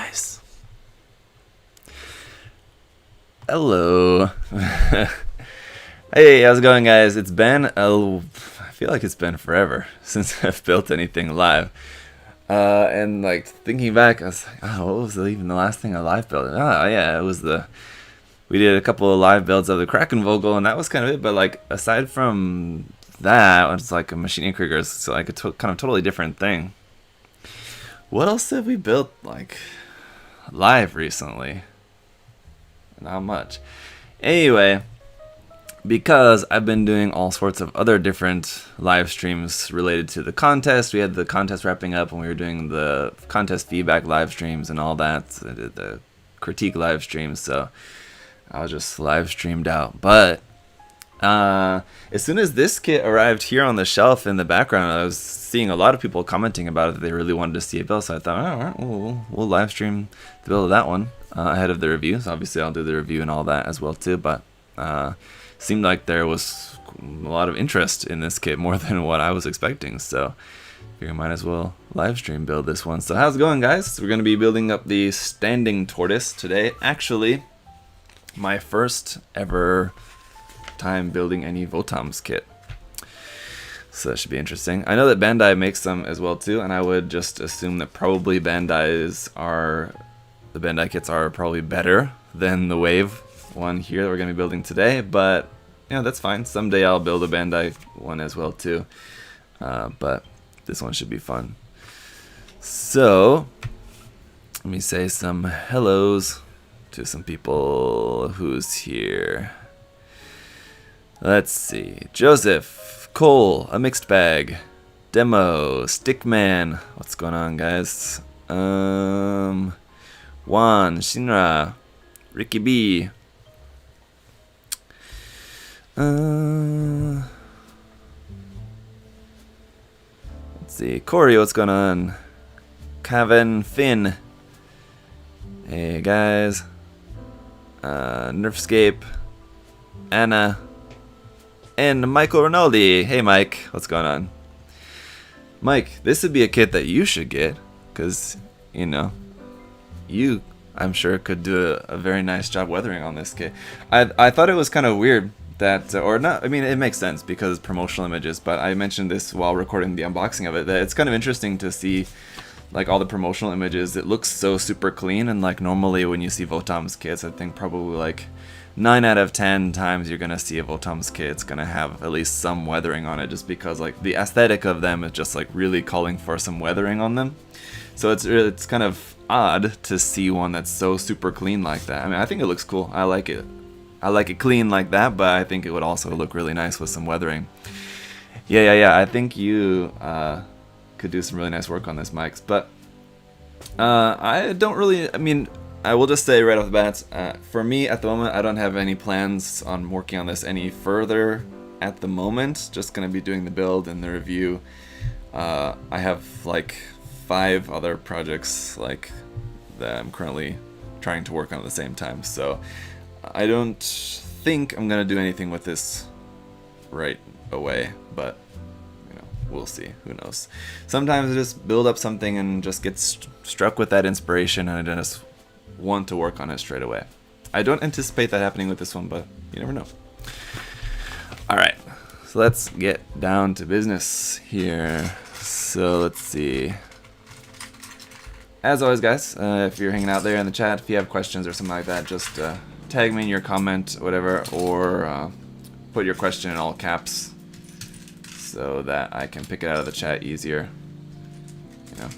guys. Hello. Hey, how's it going, guys? It's been I feel like it's been forever since I've built anything live. And like thinking back, I was like, oh, what was even the last thing I live built? Oh yeah, it was we did a couple of live builds of the Krakenvogel, and that was kind of it. But like aside from that, it's like a machine Krieger, so like a kind of totally different thing. What else have we built like live recently? Not much. Anyway, because I've been doing all sorts of other different live streams related to the contest. We had the contest wrapping up when we were doing the contest feedback live streams and all that. I did the critique live streams, so I was just live streamed out. But as soon as this kit arrived here on the shelf in the background, I was seeing a lot of people commenting about it that they really wanted to see a build. So I thought, all right, we'll live stream the build of that one ahead of the review. So obviously I'll do the review and all that as well too. But seemed like there was a lot of interest in this kit, more than what I was expecting. So I figure I might as well live stream build this one. So how's it going, guys? We're going to be building up the standing tortoise today. Actually, my first ever time building any Votoms kit. So that should be interesting. I know that Bandai makes them as well too, and I would just assume that probably the Bandai kits are probably better than the Wave one here that we're going to be building today, but you know, that's fine. Someday I'll build a Bandai one as well too. But this one should be fun. So let me say some hellos to some people who's here. Let's see. Joseph, Cole, a mixed bag, Demo, Stickman. What's going on, guys? Juan, Shinra, Ricky B. Let's see. Corey, what's going on? Kevin, Finn. Hey, guys. Nerfscape, Anna, and Michael Rinaldi. Hey Mike, what's going on? Mike, this would be a kit that you should get, because, you know, you, I'm sure, could do a very nice job weathering on this kit. I thought it was kind of weird that, or not, I mean, it makes sense because promotional images, but I mentioned this while recording the unboxing of it, that it's kind of interesting to see like all the promotional images. It looks so super clean, and like normally when you see Votoms kits, I think probably like 9 out of 10 times you're gonna see a Votoms kit, it's gonna have at least some weathering on it, just because like the aesthetic of them is just like really calling for some weathering on them. So it's kind of odd to see one that's so super clean like that. I mean, I think it looks cool. I like it clean like that, but I think it would also look really nice with some weathering. Yeah. I think you could do some really nice work on this, Mike. But I don't really, I mean, I will just say right off the bat, for me at the moment, I don't have any plans on working on this any further at the moment. Just going to be doing the build and the review. I have like 5 other projects like that I'm currently trying to work on at the same time. So I don't think I'm going to do anything with this right away, but we'll see. Who knows? Sometimes I just build up something and just get struck with that inspiration, and I just want to work on it straight away. I don't anticipate that happening with this one, but you never know. Alright, so let's get down to business here. So let's see. As always, guys, if you're hanging out there in the chat, if you have questions or something like that, just tag me in your comment, whatever, or put your question in all caps, so that I can pick it out of the chat easier. You know,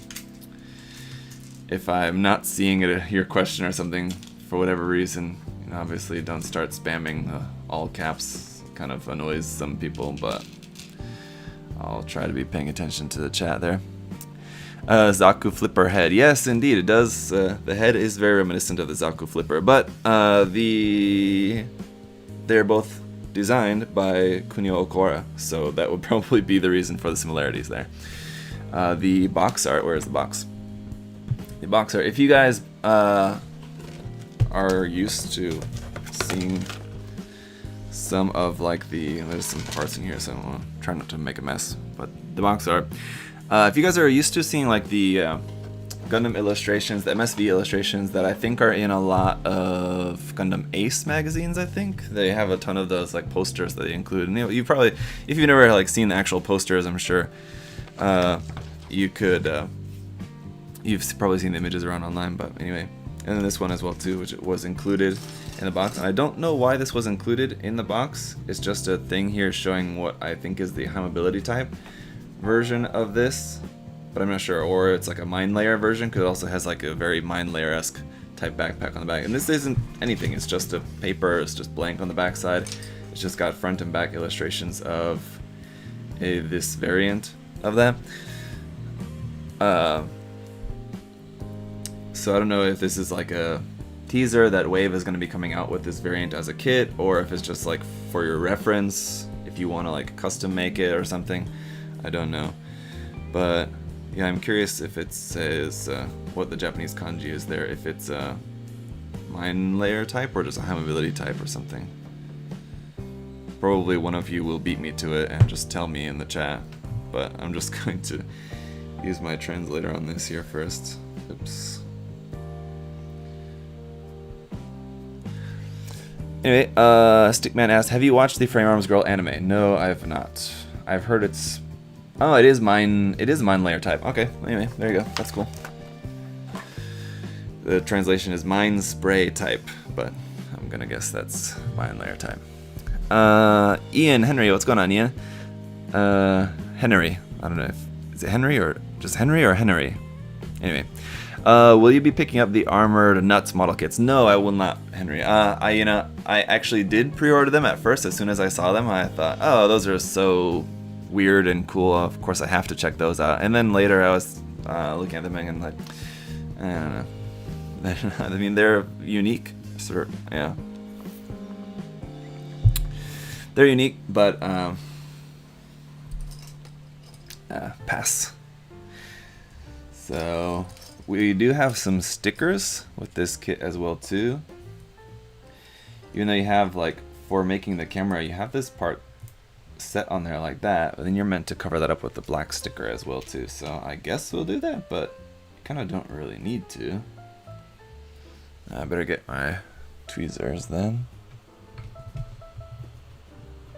if I'm not seeing your question or something for whatever reason, you know, obviously don't start spamming all caps. It kind of annoys some people, but I'll try to be paying attention to the chat there. Zaku Flipper head. Yes, indeed, it does. The head is very reminiscent of the Zaku Flipper, but they're both designed by Kunio Okura, so that would probably be the reason for the similarities there. The box art, where is the box? The box art, if you guys are used to seeing some of like there's some parts in here, so I'm trying not to make a mess, but the box art, if you guys are used to seeing like the Gundam illustrations, the MSV illustrations that I think are in a lot of Gundam Ace magazines. I think they have a ton of those like posters that they include. And you probably, if you've never like seen the actual posters, I'm sure you could. You've probably seen the images around online, but anyway. And then this one as well too, which was included in the box. And I don't know why this was included in the box. It's just a thing here showing what I think is the high mobility type version of this, but I'm not sure. Or it's like a Mind Layer version, because it also has like a very Mind Layer-esque type backpack on the back. And this isn't anything, it's just a paper, it's just blank on the back side. It's just got front and back illustrations of this variant of that. So I don't know if this is like a teaser that Wave is going to be coming out with this variant as a kit, or if it's just like for your reference, if you want to like custom make it or something. I don't know. But yeah, I'm curious if it says what the Japanese kanji is there, if it's a Mind Layer type or just a high mobility type or something. Probably one of you will beat me to it and just tell me in the chat, but I'm just going to use my translator on this here first. Oops. Anyway, Stickman asked, have you watched the Frame Arms Girl anime? No, I have not. I've heard it's... Oh, it is Mind Layer type. Okay, anyway, there you go. That's cool. The translation is Mind Spray type, but I'm gonna guess that's Mind Layer type. Ian Henry, what's going on, Ian? Henry. I don't know if... Is it Henry or... Just Henry or Henry? Anyway. Will you be picking up the Armored Nuts model kits? No, I will not, Henry. I actually did pre-order them at first. As soon as I saw them, I thought, oh, those are so weird and cool. Of course, I have to check those out. And then later, I was looking at them and like, I don't know. I mean, they're unique, sort of, yeah. They're unique, but pass. So. We do have some stickers with this kit as well too. Even though you have like, for making the camera, you have this part set on there like that, but then you're meant to cover that up with the black sticker as well too. So I guess we'll do that, but you kind of don't really need to. I better get my tweezers then.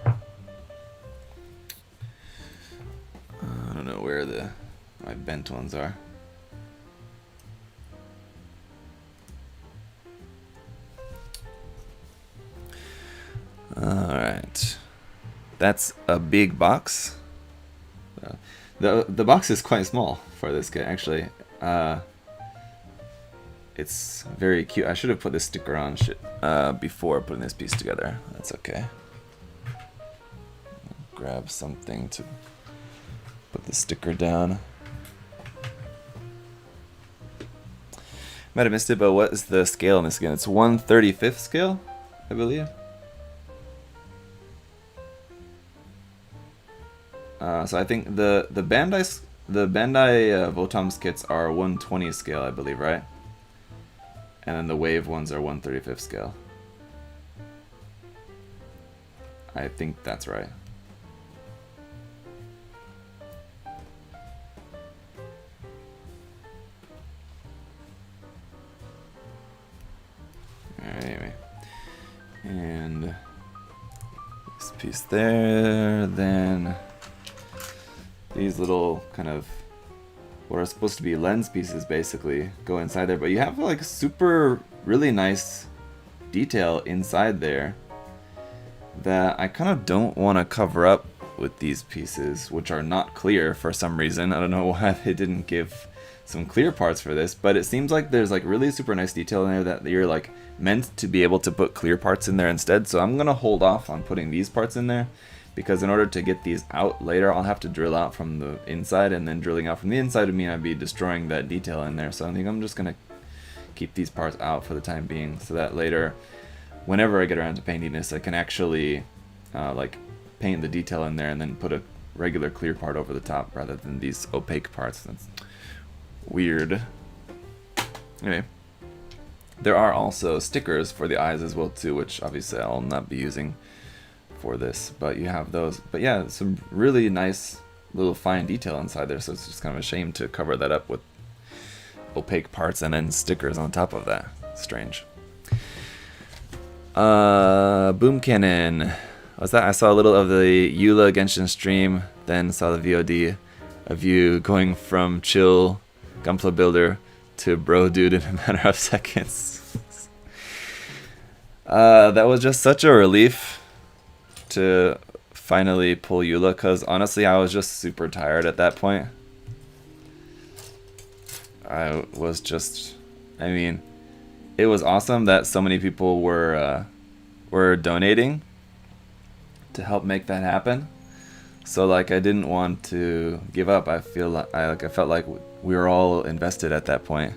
I don't know where my bent ones are. Alright, that's a big box. The box is quite small for this kit, actually. It's very cute. I should have put this sticker on before putting this piece together. That's okay. Grab something to put the sticker down. Might have missed it, but what is the scale on this again? It's 1/35th scale, I believe. So I think the Bandai Votom's kits are 1/20th scale, I believe, right? And then the Wave ones are 1/35th scale. I think that's right. Alright, anyway. And this piece there, then these little kind of what are supposed to be lens pieces basically go inside there, but you have like super really nice detail inside there that I kind of don't want to cover up with these pieces, which are not clear for some reason. I don't know why they didn't give some clear parts for this, but it seems like there's like really super nice detail in there that you're like meant to be able to put clear parts in there instead. So I'm gonna hold off on putting these parts in there, because in order to get these out later, I'll have to drill out from the inside, and then drilling out from the inside would mean I'd be destroying that detail in there. So I think I'm just gonna keep these parts out for the time being, so that later, whenever I get around to painting this, I can actually like paint the detail in there and then put a regular clear part over the top rather than these opaque parts. That's weird. Anyway, there are also stickers for the eyes as well too, which obviously I'll not be using for this, but you have those. But yeah, some really nice little fine detail inside there, so it's just kind of a shame to cover that up with opaque parts and then stickers on top of that. Strange. Boom Cannon. What's that? I saw a little of the Eula Genshin stream, then saw the VOD of you going from chill Gunpla builder to bro dude in a matter of seconds. That was just such a relief to finally pull Eula, because honestly I was just super tired at that point. I mean, it was awesome that so many people were donating to help make that happen. So like I didn't want to give up. I felt like we were all invested at that point.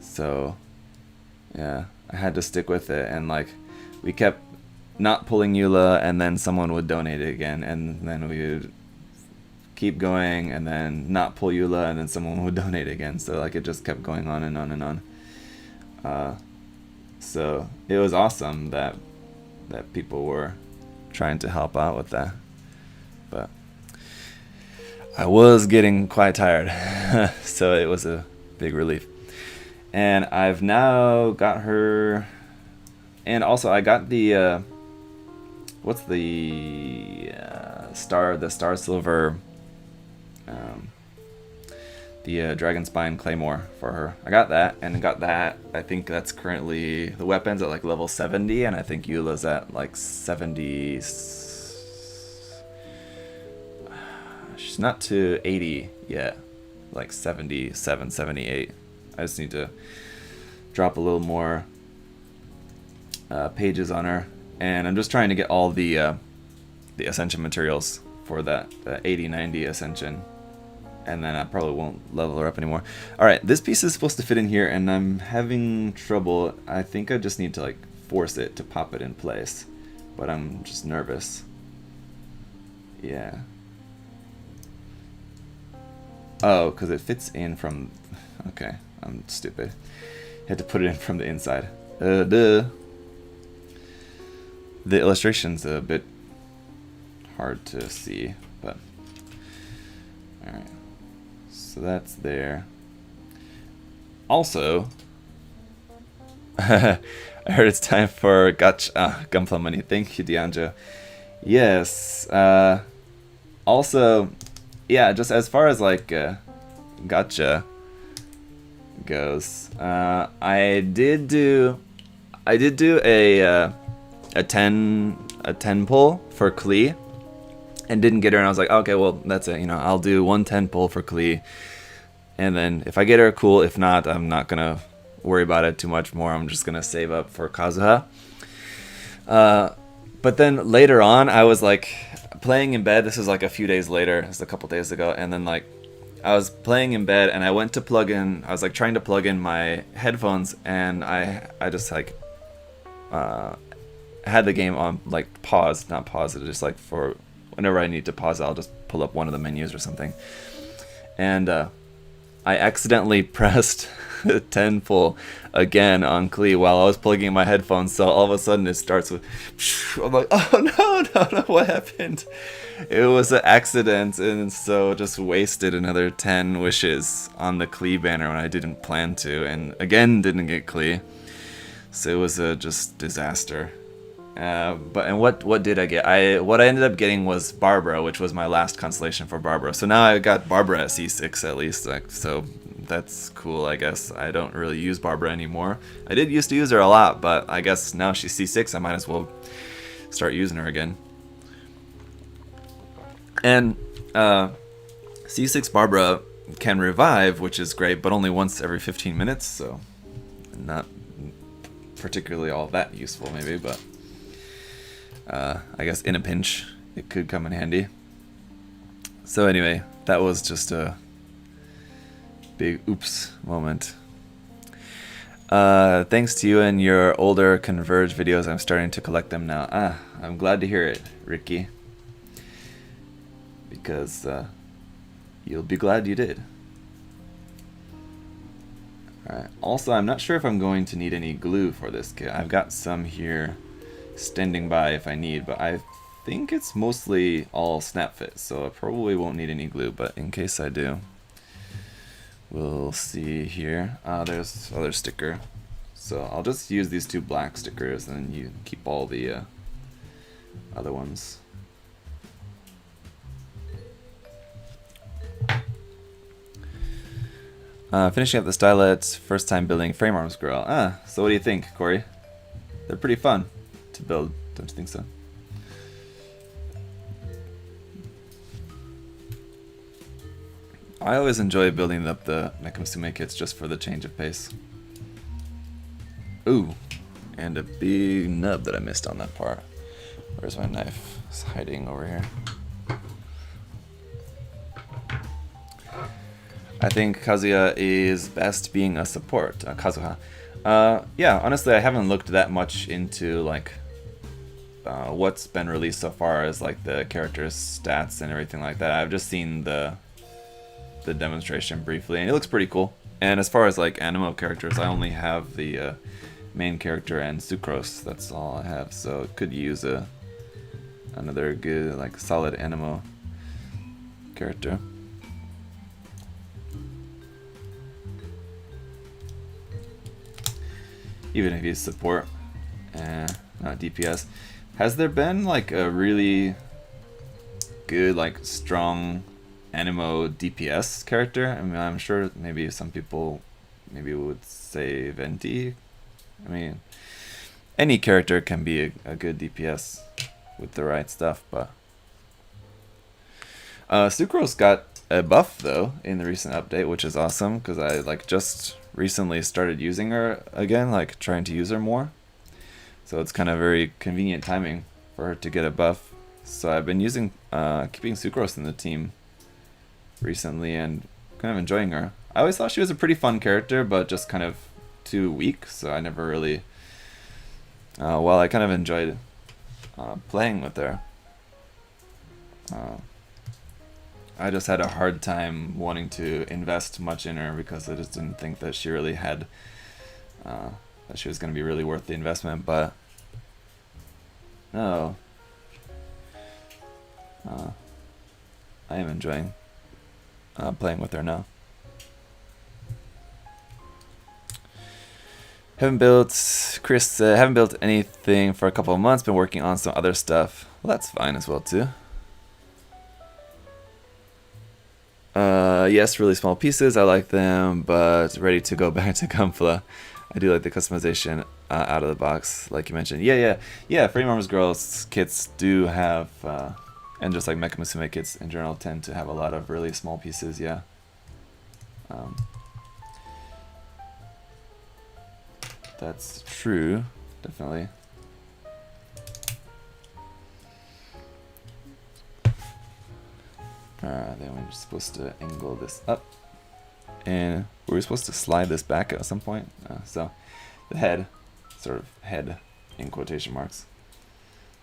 So yeah, I had to stick with it, and like we kept not pulling Eula, and then someone would donate it again, and then we would keep going, and then not pull Eula, and then someone would donate again. So like it just kept going on and on and on. So it was awesome that people were trying to help out with that, but I was getting quite tired. So it was a big relief. And I've now got her, and also I got the what's the Star Silver, the Dragon Spine Claymore for her. I got that, and got that. I think that's currently, the weapon's at like level 70, and I think Eula's at like 70. She's not to 80 yet, like 77, 78. I just need to drop a little more pages on her, and I'm just trying to get all the Ascension materials for that 80-90 Ascension, and then I probably won't level her up anymore. Alright, this piece is supposed to fit in here, and I'm having trouble. I think I just need to like force it to pop it in place, but I'm just nervous. Yeah. Oh, because it fits in from... Okay, I'm stupid. Had to put it in from the inside. Duh. The illustration's a bit hard to see, but... Alright. So that's there. Also... I heard it's time for Gotcha. Gunpla money. Thank you, Dianja. Yes. Also... Yeah, just as far as like Gotcha goes, I did do a 10 pull for Klee, and didn't get her, and I was like, okay, well that's it, I'll do 110 pull for Klee, and then if I get her, cool. If not, I'm not gonna worry about it too much more. I'm just gonna save up for Kazuha. But then later on, I was like playing in bed. This was like a few days later. This was a couple days ago. And then like I was playing in bed, and I went to plug in. I was like trying to plug in my headphones, and I just like had the game on like pause, not pause it, just like for whenever I need to pause it, I'll just pull up one of the menus or something. And I accidentally pressed 10 pull again on Klee while I was plugging in my headphones, so all of a sudden it starts with... I'm like, oh no, what happened? It was an accident, and so just wasted another 10 wishes on the Klee banner when I didn't plan to, and again didn't get Klee. So it was a just disaster. What did I get? What I ended up getting was Barbara, which was my last constellation for Barbara. So now I got Barbara at C6 at least, so that's cool, I guess. I don't really use Barbara anymore. I did used to use her a lot, but I guess now she's C6, I might as well start using her again. And C6 Barbara can revive, which is great, but only once every 15 minutes, so not particularly all that useful maybe, but I guess in a pinch it could come in handy. So anyway, that was just a big oops moment. Thanks to you and your older Converge videos, I'm starting to collect them now. I'm glad to hear it, Ricky, because you'll be glad you did. Alright, also I'm not sure if I'm going to need any glue for this kit. I've got some here standing by if I need, but I think it's mostly all snap fit, so I probably won't need any glue, but in case I do, we'll see here. There's other sticker. So I'll just use these 2 black stickers, and then you keep all the other ones. Finishing up the stylet, first time building frame arms girl. So what do you think, Corey? They're pretty fun to build, don't you think so? I always enjoy building up the Mk.II kits just for the change of pace. Ooh, and a big nub that I missed on that part. Where's my knife? It's hiding over here. I think Kazuya is best being a support. Kazuha. Yeah, honestly, I haven't looked that much into like what's been released so far as like the character's stats and everything like that. I've just seen the demonstration briefly, and it looks pretty cool. And as far as like animo characters, I only have the main character and Sucrose. That's all I have, so it could use another good like solid animo character. Even if he's support, not DPS. Has there been like a really good, like strong animo DPS character? I mean, I'm sure maybe some people maybe would say Venti. I mean, any character can be a good DPS with the right stuff, but Sucrose got a buff though in the recent update, which is awesome because I like just recently started using her again, like trying to use her more. So it's kind of very convenient timing for her to get a buff. So I've been using keeping Sucrose in the team recently and kind of enjoying her. I always thought she was a pretty fun character, but just kind of too weak, so I never really well, I kind of enjoyed playing with her. I just had a hard time wanting to invest much in her because I just didn't think that she really had that she was going to be really worth the investment, but no, I am enjoying playing with her now. Haven't built, Chris said, haven't built anything for a couple of months, been working on some other stuff. Well, that's fine as well too. Yes, really small pieces, I like them, but ready to go back to Gunpla. I do like the customization out of the box, like you mentioned. Yeah, Frame Arms Girls kits do have, and just like Mk.II kits in general tend to have a lot of really small pieces, yeah. That's true, definitely. Then we're supposed to angle this up, and we're supposed to slide this back at some point. So the head, sort of head in quotation marks,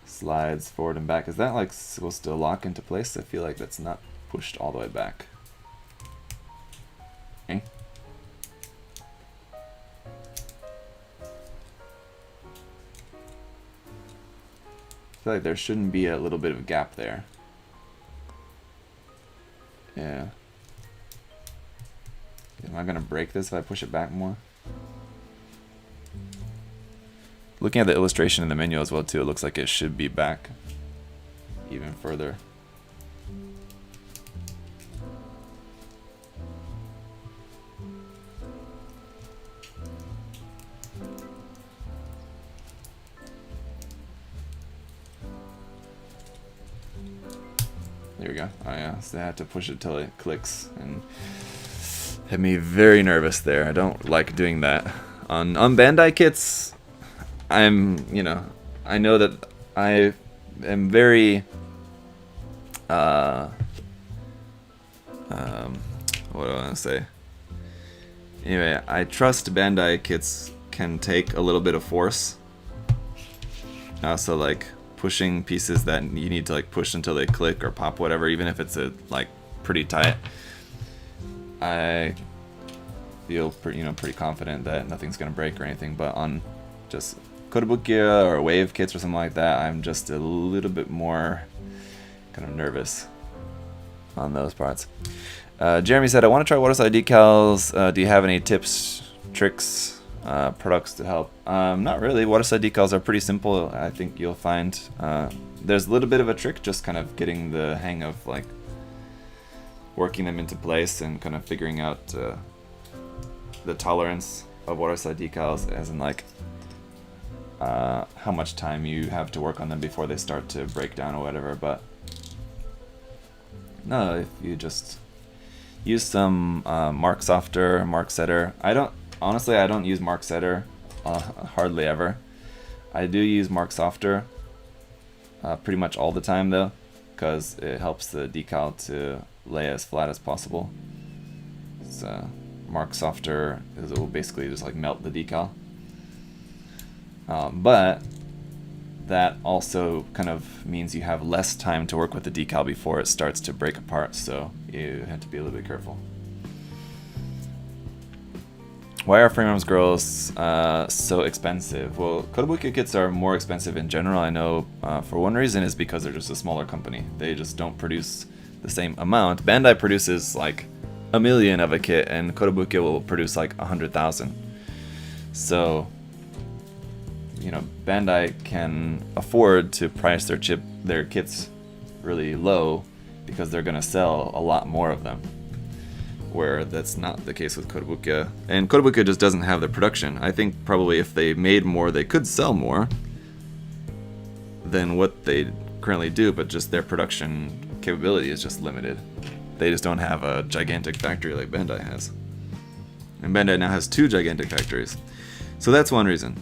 slides forward and back. Is that like supposed to lock into place? I feel like that's not pushed all the way back. Okay. I feel like there shouldn't be a little bit of a gap there. Yeah. Am I gonna break this if I push it back more? Looking at the illustration in the menu as well too, it looks like it should be back even further. There we go. Oh yeah, so I have to push it till it clicks, and had me very nervous there. I don't like doing that. On Bandai kits, I'm, you know, I know that I am very what do I want to say? Anyway, I trust Bandai kits can take a little bit of force. So like pushing pieces that you need to like push until they click or pop, whatever, even if it's like pretty tight, I feel pretty confident that nothing's gonna break or anything. But on just Kotobukiya or wave kits or something like that, I'm just a little bit more kind of nervous on those parts. Jeremy said, I want to try water-side decals. Do you have any tips, tricks, products to help? Not really. Water-side decals are pretty simple. I think you'll find there's a little bit of a trick, just kind of getting the hang of like working them into place and kind of figuring out the tolerance of water-side decals, as in like how much time you have to work on them before they start to break down or whatever. But no, if you just use some Mark Softer, Mark Setter. I don't use Mark Setter hardly ever. I do use Mark Softer pretty much all the time though, because it helps the decal to lay as flat as possible. So Mark Softer will basically just like melt the decal. But that also kind of means you have less time to work with the decal before it starts to break apart, so you have to be a little bit careful. Why are Framearms Girls so expensive? Well, Kotobukiya kits are more expensive in general. I know for one reason is because they're just a smaller company. They just don't produce the same amount. Bandai produces like 1 million of a kit, and Kotobukiya will produce like 100,000. So, you know, Bandai can afford to price their kits really low because they're going to sell a lot more of them, where that's not the case with Kotobukiya. And Kotobukiya just doesn't have the production. I think probably if they made more, they could sell more than what they currently do, but just their production capability is just limited. They just don't have a gigantic factory like Bandai has. And Bandai now has 2 gigantic factories. So that's one reason.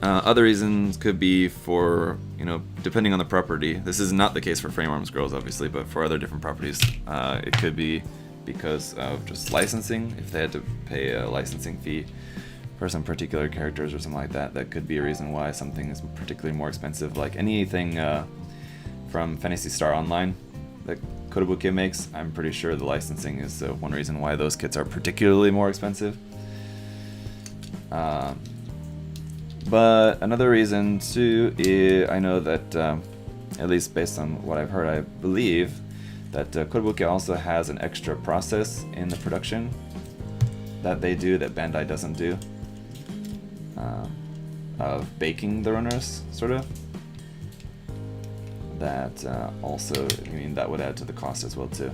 Other reasons could be for, you know, depending on the property. This is not the case for Framearms Girls, obviously, but for other different properties, it could be because of just licensing. If they had to pay a licensing fee for some particular characters or something like that, that could be a reason why something is particularly more expensive. Like anything from Phantasy Star Online that Kotobukiya makes, I'm pretty sure the licensing is one reason why those kits are particularly more expensive. But another reason too is, I know that, at least based on what I've heard, I believe that Kotobukiya also has an extra process in the production that they do that Bandai doesn't do, of baking the runners, sort of. That also, I mean, that would add to the cost as well too.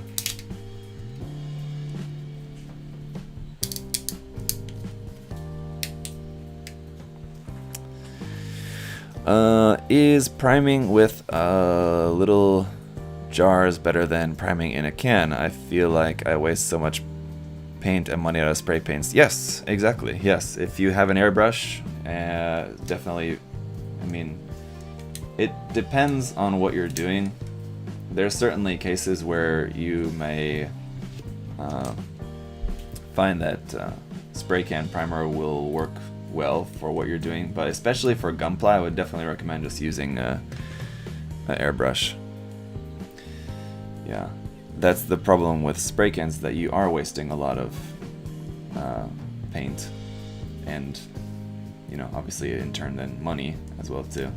Is priming with little jars better than priming in a can? I feel like I waste so much paint and money out of spray paints. Yes, exactly. Yes, if you have an airbrush, definitely. I mean, it depends on what you're doing. There's certainly cases where you may find that spray can primer will work well for what you're doing, but especially for Gunpla, I would definitely recommend just using an airbrush. Yeah, that's the problem with spray cans, that you are wasting a lot of paint, and you know, obviously in turn then money as well too.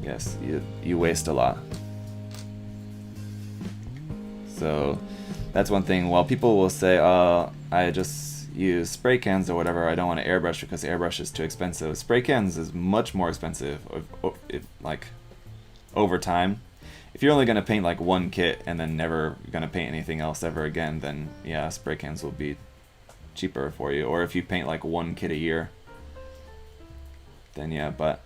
Yes, you waste a lot. So that's one thing. While people will say, I just use spray cans or whatever, I don't want to airbrush because the airbrush is too expensive. Spray cans is much more expensive if like over time. If you're only going to paint like one kit and then never going to paint anything else ever again, then yeah, spray cans will be cheaper for you. Or if you paint like one kit a year, then yeah. But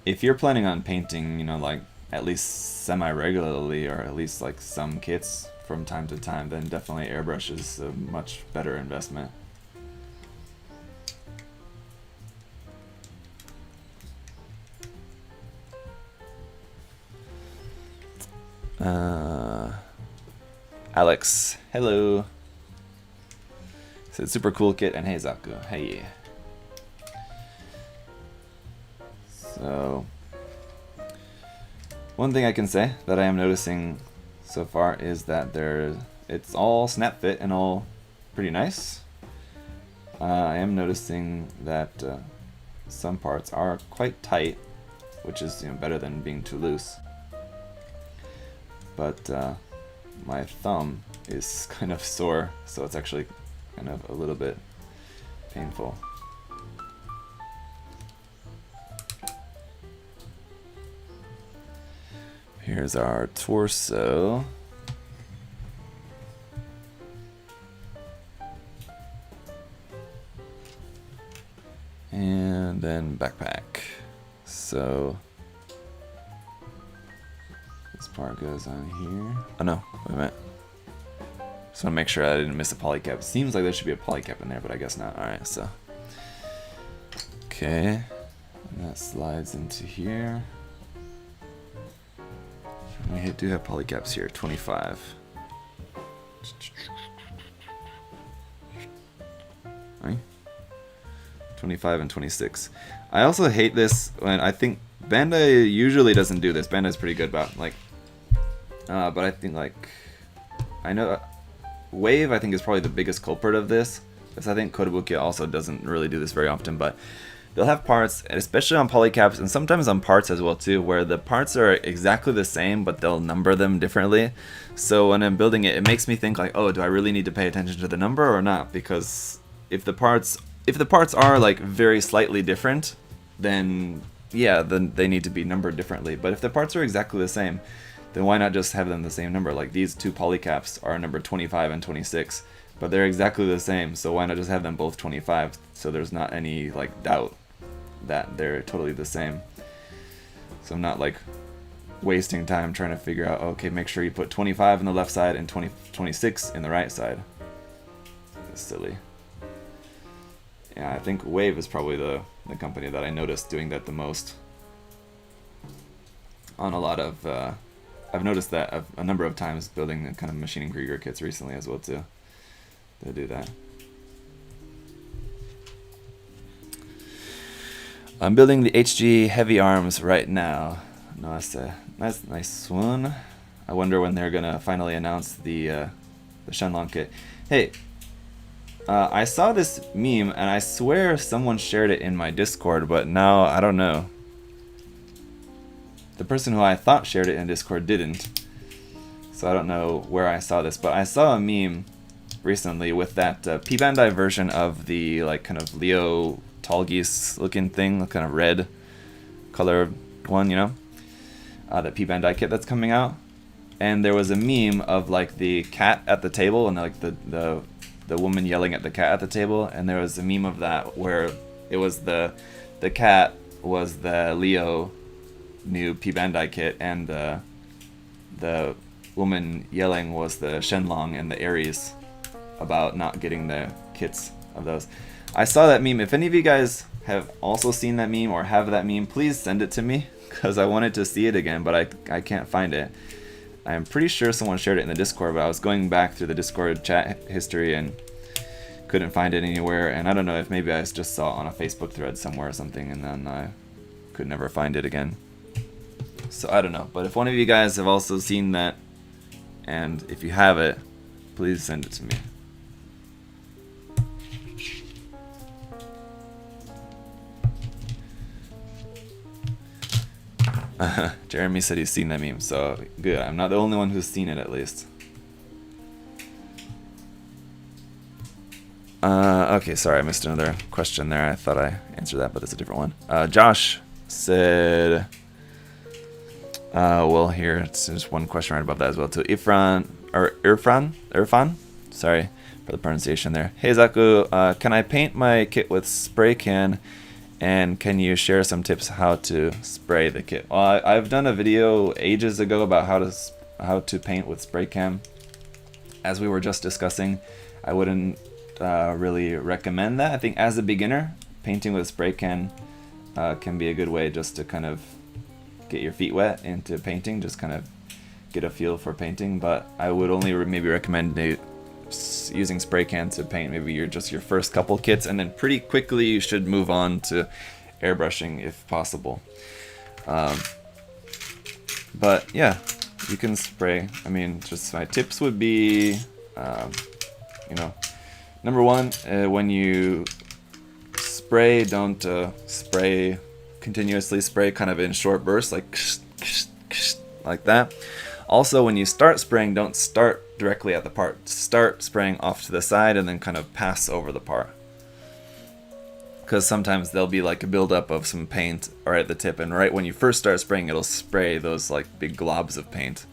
if you're planning on painting, you know, like at least semi-regularly, or at least like some kits from time to time, then definitely airbrush is a much better investment. Alex, hello. Said super cool kit, and hey Zaku, hey. So, one thing I can say that I am noticing so far is that it's all snap fit and all pretty nice. I am noticing that some parts are quite tight, which is better than being too loose. But my thumb is kind of sore, so it's actually kind of a little bit painful. Here's our torso. And then backpack. So this part goes on here. Oh no, wait a minute. Just want to make sure I didn't miss a polycap. Seems like there should be a polycap in there, but I guess not. Alright, so. Okay. And that slides into here. We do have polycaps here, 25. Right? 25 and 26. I also hate this when I think Bandai usually doesn't do this. Bandai's pretty good about but I think I know Wave I think is probably the biggest culprit of this, because I think Kotobukiya also doesn't really do this very often, but they'll have parts, especially on polycaps and sometimes on parts as well too, where the parts are exactly the same but they'll number them differently. So when I'm building it, it makes me think oh, do I really need to pay attention to the number or not? Because if the parts are very slightly different, then yeah, then they need to be numbered differently. But if the parts are exactly the same, then why not just have them the same number? Like these two polycaps are numbered 25 and 26, but they're exactly the same, so why not just have them both 25, so there's not any doubt that they're totally the same. So I'm not wasting time trying to figure out, okay, make sure you put 25 on the left side and 26 in the right side. It's silly. Yeah, I think Wave is probably the company that I noticed doing that the most. On a lot of, I've noticed that a number of times building the kind of machining Krieger kits recently as well too. They do that. I'm building the HG heavy arms right now. Nice one. I wonder when they're gonna finally announce the Shenlong kit. Hey, I saw this meme and I swear someone shared it in my Discord, but now I don't know. The person who I thought shared it in Discord didn't, so I don't know where I saw this. But I saw a meme recently with that P Bandai version of the kind of Leo tall geese looking thing, the kind of red color one, the P Bandai kit that's coming out. And there was a meme of the cat at the table and the woman yelling at the cat at the table, and there was a meme of that where it was the cat was the Leo new P Bandai kit, and the woman yelling was the Shenlong and the Aries about not getting the kits of those. I saw that meme. If any of you guys have also seen that meme or have that meme, please send it to me, because I wanted to see it again, but I can't find it. I'm pretty sure someone shared it in the Discord, but I was going back through the Discord chat history and couldn't find it anywhere, and I don't know if maybe I just saw it on a Facebook thread somewhere or something, and then I could never find it again. So I don't know, but if one of you guys have also seen that, and if you have it, please send it to me. Jeremy said he's seen that meme, so good. I'm not the only one who's seen it, at least. Okay, sorry, I missed another question there. I thought I answered that, but it's a different one. Josh said, well, here, it's just one question right above that as well, too. Irfan? Sorry for the pronunciation there. Hey, Zaku, can I paint my kit with spray can? And can you share some tips how to spray the kit? Well, I've done a video ages ago about how to paint with spray cam. As we were just discussing, I wouldn't really recommend that. I think as a beginner, painting with spray can be a good way just to kind of get your feet wet into painting, just kind of get a feel for painting. But I would only maybe recommend using spray can to paint maybe your first couple kits, and then pretty quickly you should move on to airbrushing if possible. But yeah, you can spray. I mean, just my tips would be, Number one, when you spray, don't spray continuously. Spray kind of in short bursts, like that. Also, when you start spraying, don't start directly at the part. Start spraying off to the side and then kind of pass over the part. Because sometimes there'll be like a buildup of some paint right at the tip, and right when you first start spraying, it'll spray those like big globs of paint.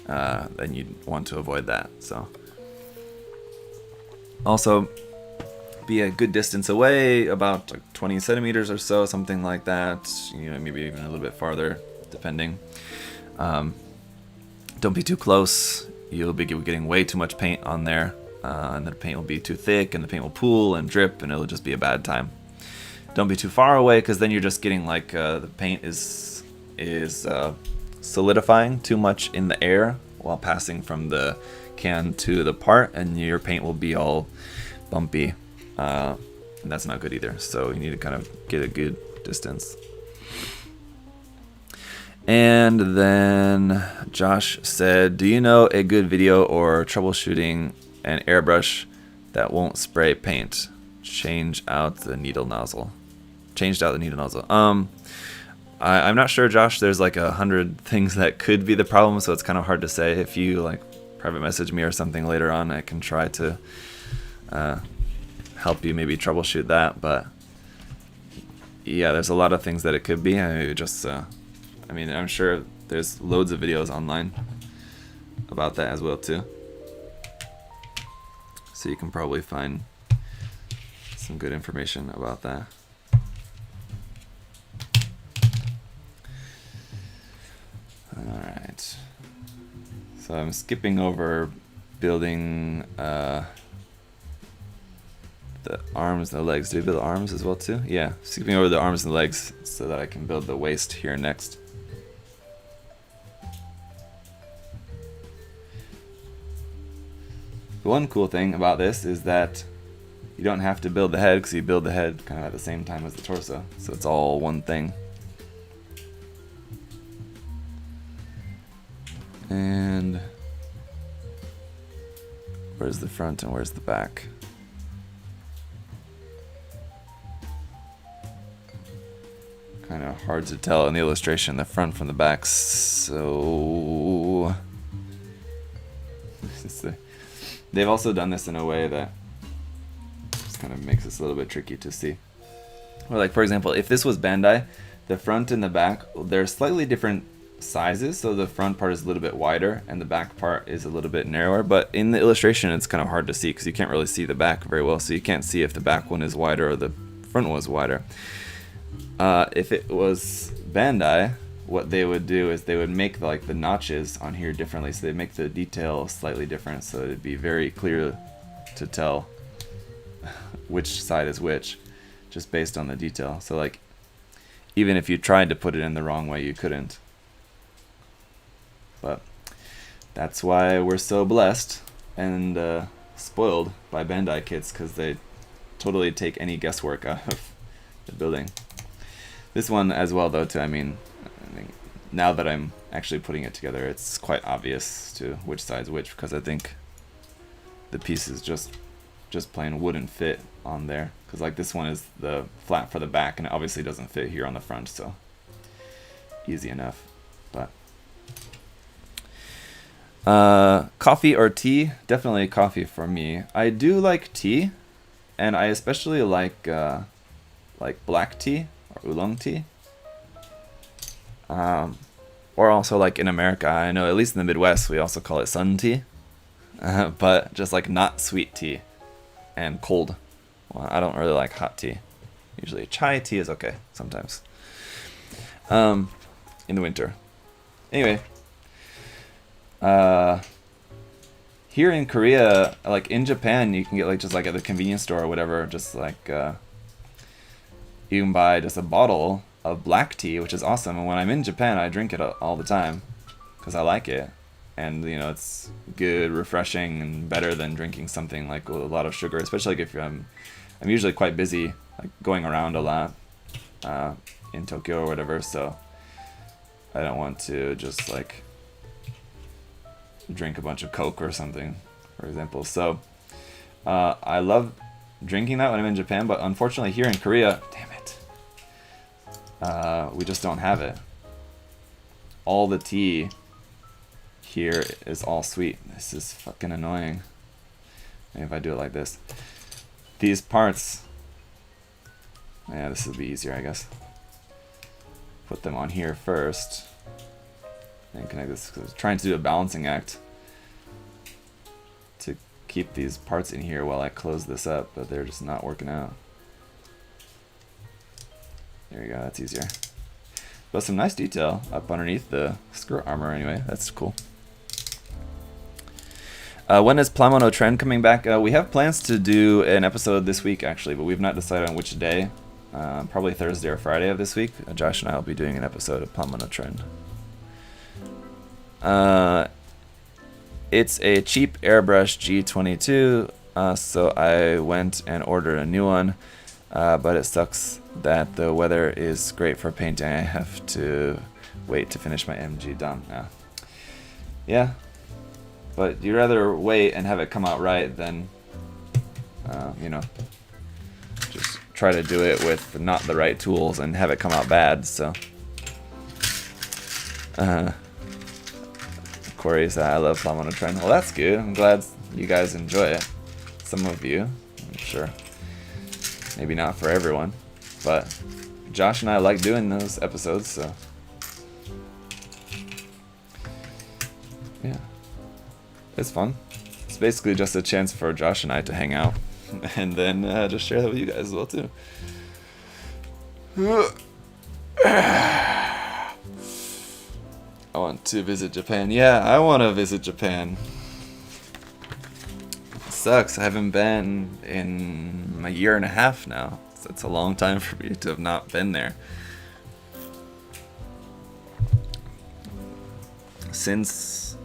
Then you want to avoid that. So, also, be a good distance away, about like 20 centimeters or so, something like that. You know, maybe even a little bit farther, depending. Don't be too close. You'll be getting way too much paint on there, and the paint will be too thick, and the paint will pool and drip, and it'll just be a bad time. Don't be too far away, because then you're just getting like the paint is solidifying too much in the air while passing from the can to the part, and your paint will be all bumpy, and that's not good either. So you need to kind of get a good distance. And then Josh said, do you know a good video or troubleshooting an airbrush that won't spray paint? Changed out the needle nozzle. I'm not sure, Josh. There's like 100 things that could be the problem, so it's kind of hard to say. If you like private message me or something later on, I can try to help you maybe troubleshoot that. But yeah, there's a lot of things that it could be. I'm sure there's loads of videos online about that as well too. So you can probably find some good information about that. Alright. So I'm skipping over building the arms and the legs. Do we build the arms as well too? Yeah, skipping over the arms and the legs so that I can build the waist here next. The one cool thing about this is that you don't have to build the head, because you build the head kind of at the same time as the torso, so it's all one thing. And where's the front and where's the back? Kind of hard to tell in the illustration, the front from the back, so they've also done this in a way that just kind of makes this a little bit tricky to see. Or like, for example, if this was Bandai, the front and the back, they're slightly different sizes, so the front part is a little bit wider and the back part is a little bit narrower, but in the illustration it's kind of hard to see because you can't really see the back very well, so you can't see if the back one is wider or the front one is wider. If it was Bandai, what they would do is they would make like the notches on here differently, so they make the detail slightly different, so it'd be very clear to tell which side is which just based on the detail. So like even if you tried to put it in the wrong way, you couldn't. But that's why we're so blessed and spoiled by Bandai kits, because they totally take any guesswork out of the building. This one as well though too, I mean now that I'm actually putting it together, it's quite obvious to which side's which, because I think the pieces just plain wouldn't fit on there, because like this one is the flat for the back and it obviously doesn't fit here on the front, so easy enough. But coffee or tea? Definitely coffee for me. I do like tea, and I especially like black tea or oolong tea. Or also like in America, I know at least in the Midwest we also call it sun tea, but just like not sweet tea and cold. Well, I don't really like hot tea. Usually chai tea is okay sometimes in the winter. Anyway, here in Korea, like in Japan, you can get like just like at the convenience store or whatever, just like you can buy just a bottle of black tea, which is awesome. And when I'm in Japan, I drink it all the time because I like it, and you know it's good, refreshing, and better than drinking something like with a lot of sugar. Especially like if I'm usually quite busy, like going around a lot in Tokyo or whatever, so I don't want to just like drink a bunch of Coke or something, for example. So I love drinking that when I'm in Japan, but unfortunately here in Korea, damn it, we just don't have it. All the tea here is all sweet. This is fucking annoying. Maybe if I do it like this. These parts, yeah, this will be easier, I guess. Put them on here first. And connect this, because I'm trying to do a balancing act to keep these parts in here while I close this up, but they're just not working out. There you go, that's easier. But some nice detail up underneath the skirt armor anyway, that's cool. When is Plamono Trend coming back? We have plans to do an episode this week actually, but we've not decided on which day. Probably Thursday or Friday of this week. Josh and I will be doing an episode of Plamono Trend. It's a cheap airbrush G22, so I went and ordered a new one, but it sucks that the weather is great for painting. I have to wait to finish my MG done now. Yeah, but you'd rather wait and have it come out right than, you know, just try to do it with not the right tools and have it come out bad, so. Corey said, I love Plamono Trend. Well, that's good. I'm glad you guys enjoy it. Some of you, I'm sure. Maybe not for everyone, but Josh and I like doing those episodes, so. Yeah. It's fun. It's basically just a chance for Josh and I to hang out and then just share that with you guys as well, too. I want to visit Japan. Yeah, I want to visit Japan. It sucks. I haven't been in a year and a half now. So it's a long time for me to have not been there. Since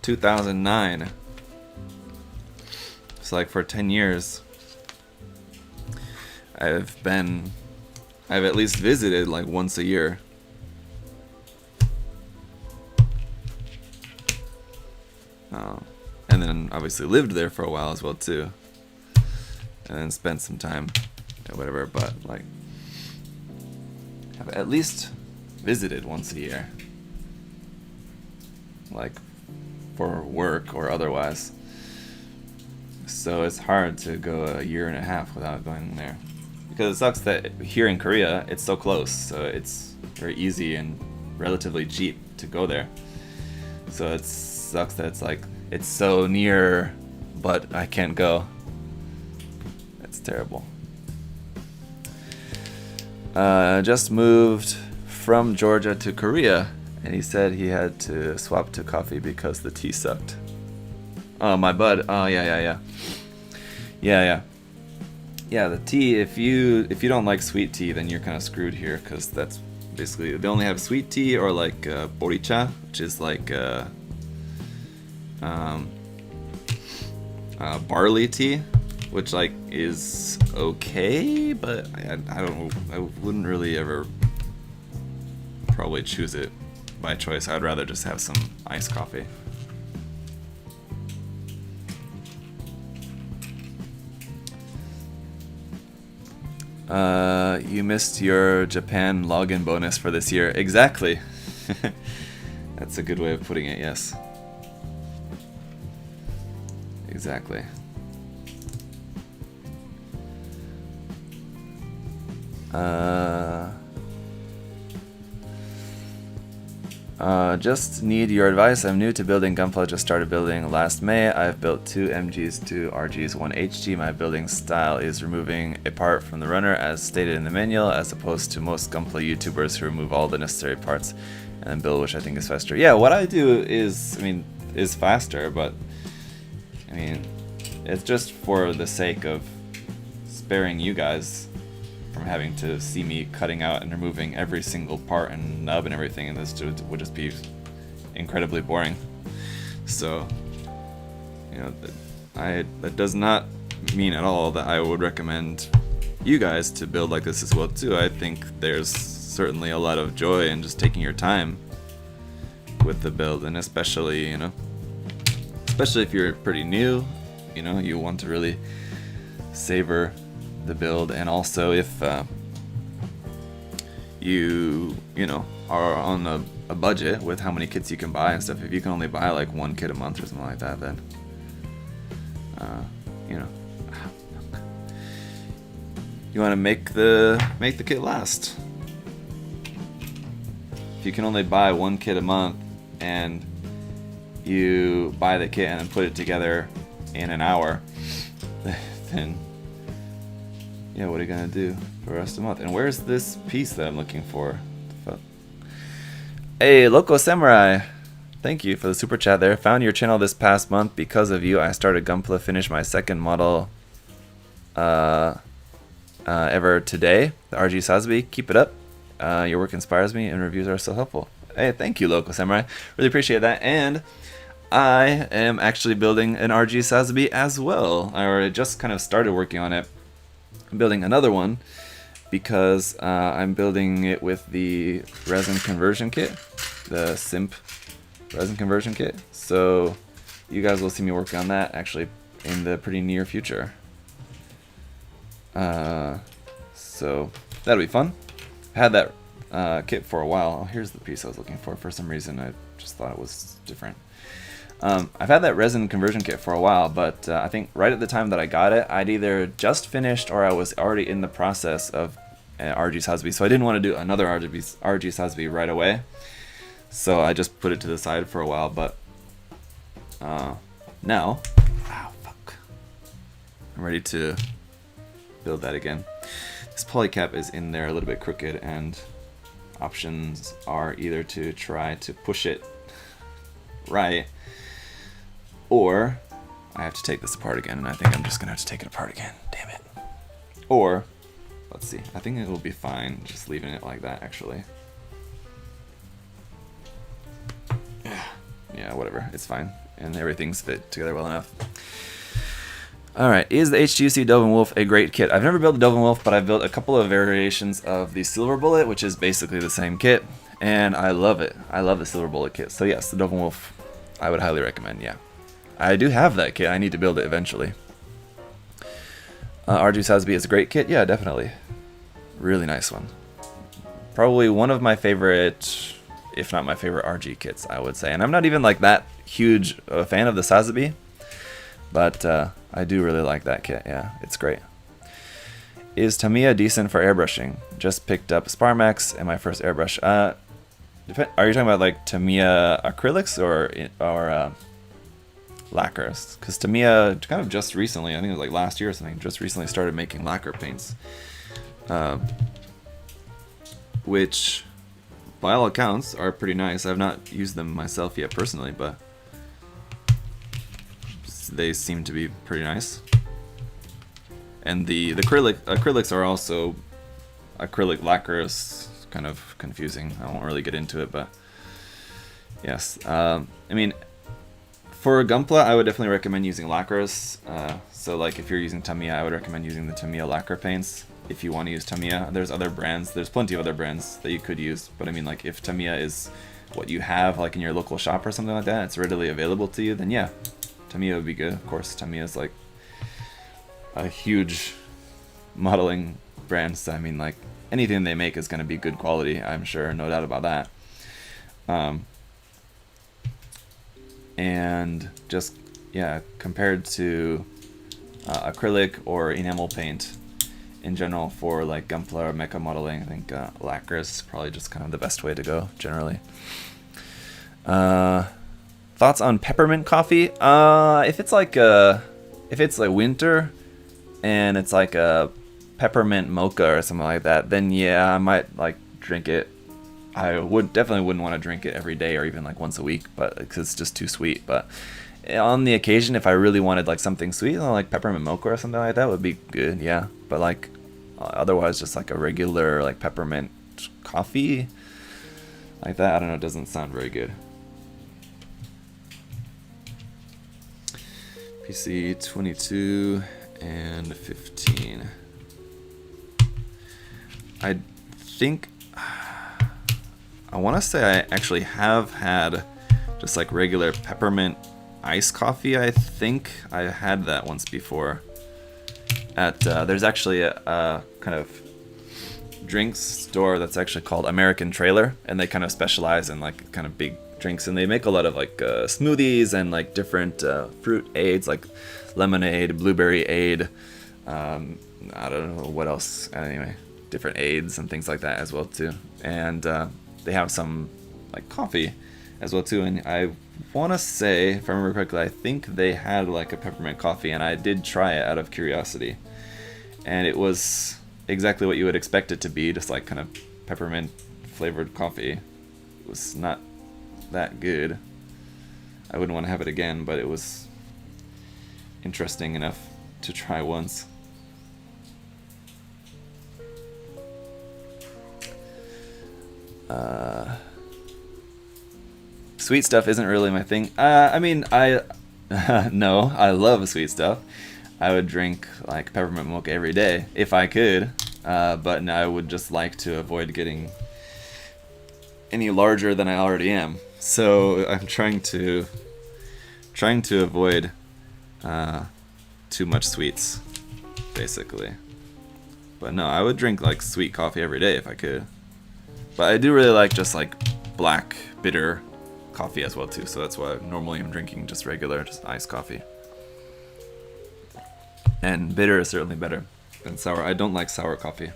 2009. It's like for 10 years. I've at least visited like once a year. And then obviously lived there for a while as well too, and then spent some time or whatever, but like have at least visited once a year, like for work or otherwise. So it's hard to go a year and a half without going there, because it sucks that here in Korea it's so close, so it's very easy and relatively cheap to go there. So it sucks that it's like it's so near, but I can't go. That's terrible. Just moved from Georgia to Korea, and he said he had to swap to coffee because the tea sucked. Oh, my bud. Oh, yeah. The tea. If you don't like sweet tea, then you're kind of screwed here, because that's basically they only have sweet tea or like boricha, which is like barley tea, which like is okay, but I wouldn't really ever probably choose it by choice. I'd rather just have some iced coffee. You missed your Japan login bonus for this year. Exactly. That's a good way of putting it, yes. Exactly. Just need your advice. I'm new to building Gunpla, just started building last May. I've built 2 MGs, 2 RGs, 1 HG. My building style is removing a part from the runner as stated in the manual, as opposed to most Gunpla YouTubers who remove all the necessary parts and then build, which I think is faster. Yeah, what I do is faster, but I mean, it's just for the sake of sparing you guys from having to see me cutting out and removing every single part and nub and everything, and this would just be incredibly boring. So, you know, that does not mean at all that I would recommend you guys to build like this as well too. I think there's certainly a lot of joy in just taking your time with the build, and especially, you know, especially if you're pretty new you know, you want to really savor the build, and also if you know, are on a budget with how many kits you can buy and stuff. If you can only buy like 1 kit a month or something like that, then you know, you want to make the kit last. If you can only buy 1 kit a month and you buy the kit and then put it together in an hour, then yeah, what are you gonna do for the rest of the month? And where's this piece that I'm looking for? Hey, Loco Samurai, thank you for the super chat there. Found your channel this past month. Because of you, I started Gunpla, finished my second model ever today, the RG Sazabi. Keep it up. Your work inspires me, and reviews are so helpful. Hey, thank you, Loco Samurai. Really appreciate that. And I am actually building an RG Sazabi as well. I already just kind of started working on it. I'm building another one because I'm building it with the resin conversion kit, the Simp resin conversion kit. So you guys will see me working on that actually in the pretty near future. So that'll be fun. I had that kit for a while. Oh, here's the piece I was looking for. For some reason, I just thought it was different. I've had that resin conversion kit for a while, but I think right at the time that I got it, I'd either just finished or I was already in the process of RG Sazabi, so I didn't want to do another RG Sazabi right away. So I just put it to the side for a while, but now, I'm ready to build that again. This polycap is in there a little bit crooked, and options are either to try to push it right, or I have to take this apart again, and I think I'm just gonna have to take it apart again. Damn it. Or, let's see, I think it will be fine just leaving it like that, actually. Yeah, whatever, it's fine. And everything's fit together well enough. Alright, is the HTUC Dovin Wolf a great kit? I've never built a Dovin Wolf, but I've built a couple of variations of the Silver Bullet, which is basically the same kit, and I love it. I love the Silver Bullet kit. So yes, the Dovin Wolf, I would highly recommend, yeah. I do have that kit, I need to build it eventually. RG Sazabi is a great kit, yeah, definitely. Really nice one. Probably one of my favorite, if not my favorite RG kits, I would say. And I'm not even like that huge a fan of the Sazabi, but I do really like that kit, yeah, it's great. Is Tamiya decent for airbrushing? Just picked up Sparmax and my first airbrush. Are you talking about like Tamiya acrylics or lacquers? Because Tamiya kind of just recently, I think it was like last year or something, just recently started making lacquer paints. Which, by all accounts, are pretty nice. I've not used them myself yet personally, but they seem to be pretty nice. And the acrylics are also acrylic lacquers, kind of confusing. I won't really get into it, but yes. I mean, for Gunpla, I would definitely recommend using lacquers. So like if you're using Tamiya, I would recommend using the Tamiya lacquer paints. If you want to use Tamiya, there's other brands. There's plenty of other brands that you could use. But I mean, like if Tamiya is what you have like in your local shop or something like that, it's readily available to you, then yeah, Tamiya would be good. Of course, Tamiya is like a huge modeling brand, so I mean, like anything they make is going to be good quality, I'm sure, no doubt about that. And just, yeah, compared to acrylic or enamel paint in general for like Gunpla or mecha modeling, I think lacquer is probably just kind of the best way to go generally. Thoughts on peppermint coffee? If it's like winter and it's like a peppermint mocha or something like that, then yeah, I might like drink it. I definitely wouldn't want to drink it every day or even like once a week, but because it's just too sweet. But on the occasion, if I really wanted like something sweet, like peppermint mocha or something like that would be good, yeah. But like otherwise, just like a regular like peppermint coffee like that, I don't know, it doesn't sound very good. PC 22 and 15. I think I want to say I actually have had just like regular peppermint iced coffee. I think I had that once before. At there's actually a kind of drinks store that's actually called American Trailer, and they kind of specialize in like kind of big drinks, and they make a lot of like smoothies and like different fruit aids, like lemonade, blueberry aid. I don't know what else. Anyway, different aids and things like that as well too. And they have some like coffee as well too. And I want to say, if I remember correctly, I think they had like a peppermint coffee, and I did try it out of curiosity. And it was exactly what you would expect it to be, just like kind of peppermint flavored coffee. It was not that good. I wouldn't want to have it again, but it was interesting enough to try once. Sweet stuff isn't really my thing. I mean, no, I love sweet stuff. I would drink like peppermint mocha every day if I could, but no, I would just like to avoid getting any larger than I already am. So I'm trying to avoid too much sweets, basically. But no, I would drink like sweet coffee every day if I could. But I do really like just like black bitter coffee as well too. So that's why normally I'm drinking just regular, just iced coffee. And bitter is certainly better than sour. I don't like sour coffee.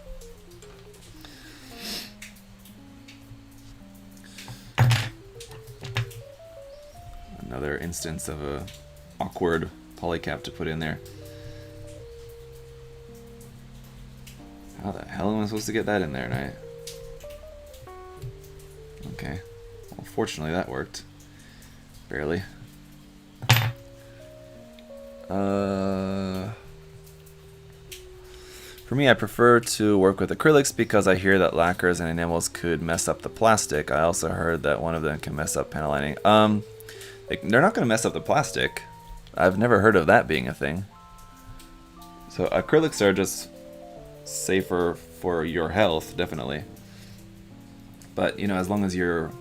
Another instance of a awkward polycap to put in there. How the hell am I supposed to get that in there tonight? Okay. Well, fortunately that worked. Barely. For me, I prefer to work with acrylics because I hear that lacquers and enamels could mess up the plastic. I also heard that one of them can mess up panel lining. They're not going to mess up the plastic. I've never heard of that being a thing. So acrylics are just safer for your health, definitely. But you know, as long as you're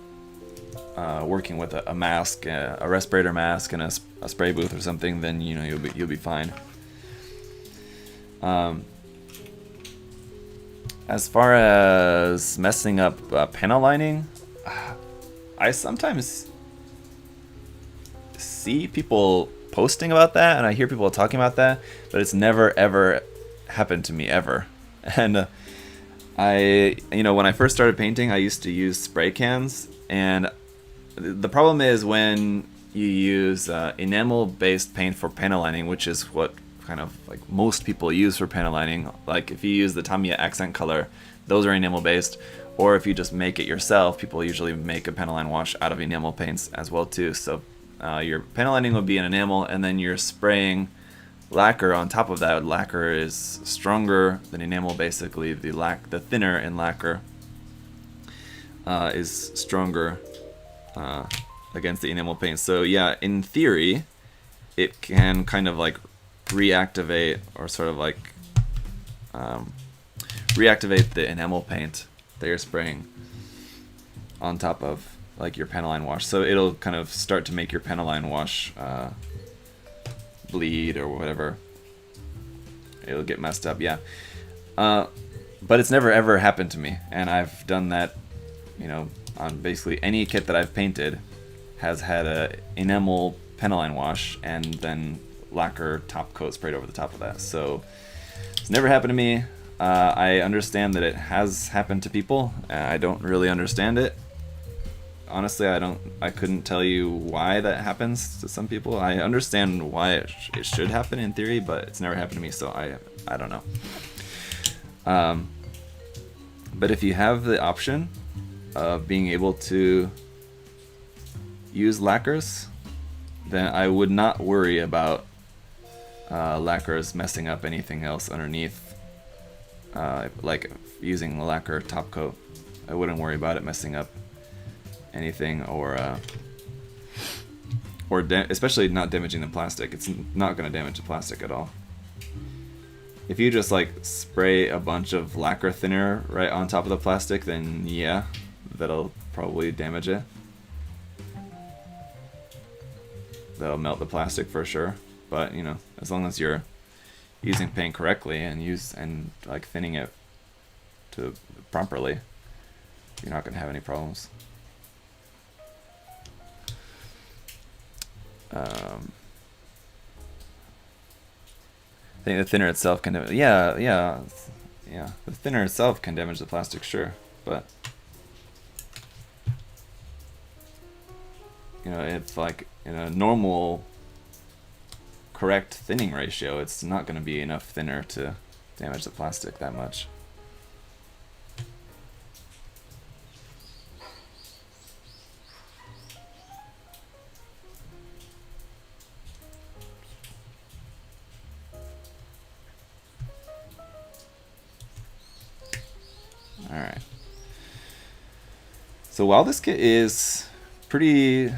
working with a mask, a respirator mask, and a spray booth or something, then you know you'll be fine. As far as messing up panel lining, I sometimes see people posting about that, and I hear people talking about that, but it's never ever happened to me ever. And when I first started painting, I used to use spray cans, and the problem is when you use enamel-based paint for panel lining, which is what kind of like most people use for panel lining. Like if you use the Tamiya accent color, those are enamel-based. Or if you just make it yourself, people usually make a panel line wash out of enamel paints as well too. So your panel lining would be an enamel, and then you're spraying lacquer on top of that. Lacquer is stronger than enamel, basically. The thinner in lacquer is stronger against the enamel paint. So yeah, in theory, it can kind of like reactivate or sort of like reactivate the enamel paint that you're spraying on top of like your panel line wash. So it'll kind of start to make your panel line wash bleed or whatever. It'll get messed up, yeah. But it's never ever happened to me, and I've done that, you know, on basically any kit that I've painted has had a enamel panel line wash and then lacquer top coat sprayed over the top of that. So it's never happened to me. I understand that it has happened to people. I don't really understand it. Honestly, I couldn't tell you why that happens to some people. I understand why it should happen in theory, but it's never happened to me, so I don't know. But if you have the option of being able to use lacquers, then I would not worry about lacquers messing up anything else underneath. Like using the lacquer top coat, I wouldn't worry about it messing up anything, especially not damaging the plastic. It's not going to damage the plastic at all. If you just like spray a bunch of lacquer thinner right on top of the plastic, then yeah, that'll probably damage it. they'll melt the plastic for sure. But you know, as long as you're using paint correctly and like thinning it to properly, you're not gonna have any problems. I think the thinner itself can yeah. The thinner itself can damage the plastic, sure, but you know, if like in a normal correct thinning ratio, it's not going to be enough thinner to damage the plastic that much. Alright. So while this kit is pretty,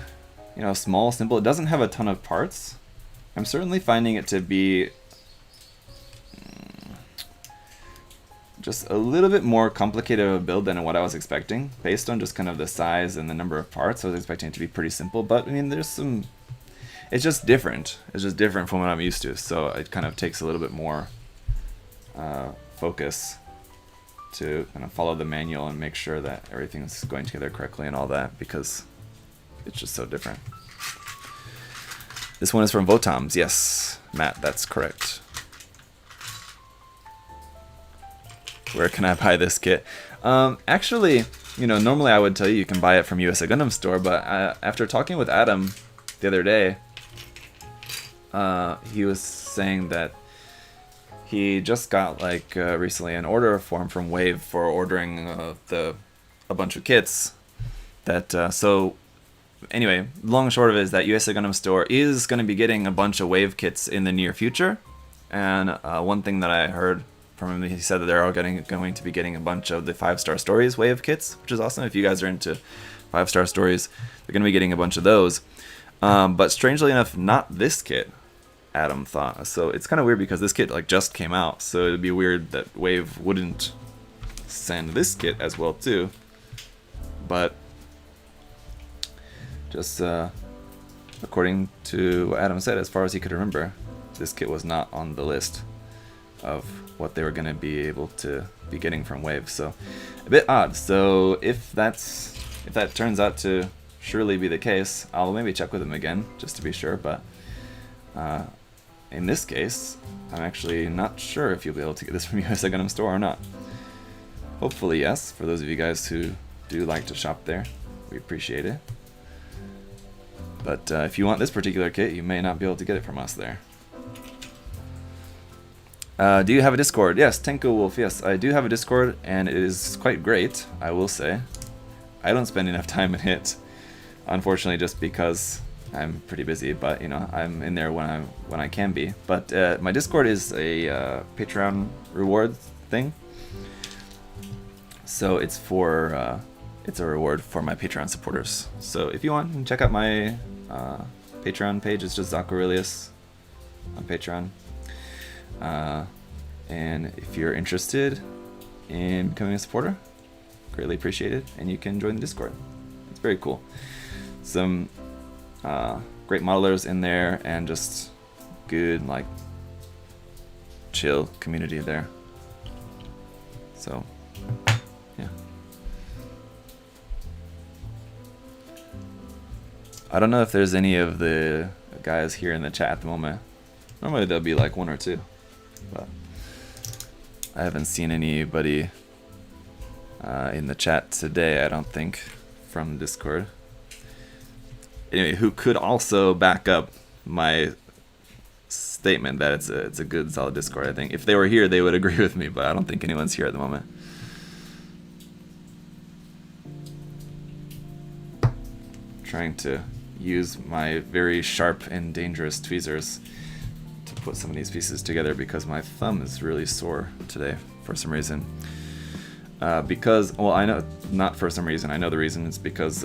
you know, small, simple, it doesn't have a ton of parts. I'm certainly finding it to be just a little bit more complicated of a build than what I was expecting, based on just kind of the size and the number of parts. I was expecting it to be pretty simple, but I mean, there's some, it's just different. It's just different from what I'm used to, so it kind of takes a little bit more focus to kind of follow the manual and make sure that everything's going together correctly and all that, because it's just so different. This one is from Votoms. Yes, Matt, that's correct. Where can I buy this kit? Actually, you know, normally I would tell you can buy it from USA Gundam Store, but after talking with Adam the other day, he was saying that he just got like recently an order form from Wave for ordering a bunch of kits. That so anyway, long and short of it is that USA Gundam Store is going to be getting a bunch of Wave kits in the near future. And one thing that I heard from him, he said that they're all going to be getting a bunch of the 5-star stories Wave kits, which is awesome. If you guys are into 5-star stories, they're going to be getting a bunch of those. But strangely enough, not this kit, Adam thought. So it's kind of weird because this kit like just came out, so it'd be weird that Wave wouldn't send this kit as well too. But just according to what Adam said, as far as he could remember, this kit was not on the list of what they were going to be able to be getting from Wave. So a bit odd. So if that turns out to surely be the case, I'll maybe check with him again just to be sure. But in this case, I'm actually not sure if you'll be able to get this from USA Gundam Store or not. Hopefully yes, for those of you guys who do like to shop there, we appreciate it. But if you want this particular kit, you may not be able to get it from us there. Do you have a Discord? Yes, Tenko Wolf, yes, I do have a Discord, and it is quite great, I will say. I don't spend enough time in it, unfortunately, just because I'm pretty busy, but you know, I'm in there when I can be. But my Discord is a Patreon reward thing, so it's for it's a reward for my Patreon supporters. So if you want, check out my Patreon page. It's just Zach Aurelius on Patreon. And if you're interested in becoming a supporter, greatly appreciate it, and you can join the Discord. It's very cool. Some great modelers in there, and just good, like, chill community there. So, yeah. I don't know if there's any of the guys here in the chat at the moment. Normally there'll be like one or two, but I haven't seen anybody in the chat today, I don't think, from Discord. Anyway, who could also back up my statement that it's a good, solid Discord, I think. If they were here, they would agree with me, but I don't think anyone's here at the moment. Trying to use my very sharp and dangerous tweezers to put some of these pieces together because my thumb is really sore today for some reason. Because, well, I know, not for some reason, I know the reason. It's because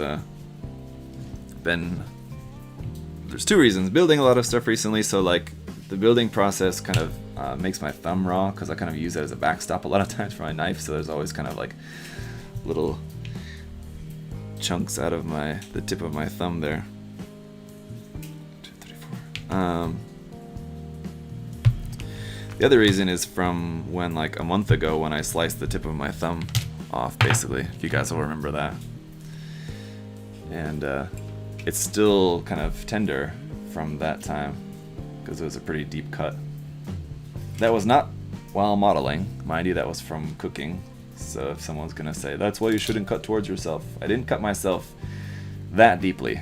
there's two reasons. Building a lot of stuff recently, so like the building process kind of makes my thumb raw, because I kind of use it as a backstop a lot of times for my knife, so there's always kind of like little chunks out of the tip of my thumb there. 2, 3, The other reason is from when, like, a month ago when I sliced the tip of my thumb off, basically, if you guys will remember that. And it's still kind of tender from that time because it was a pretty deep cut. That was not while modeling, mind you, that was from cooking. So if someone's gonna say, that's why you shouldn't cut towards yourself, I didn't cut myself that deeply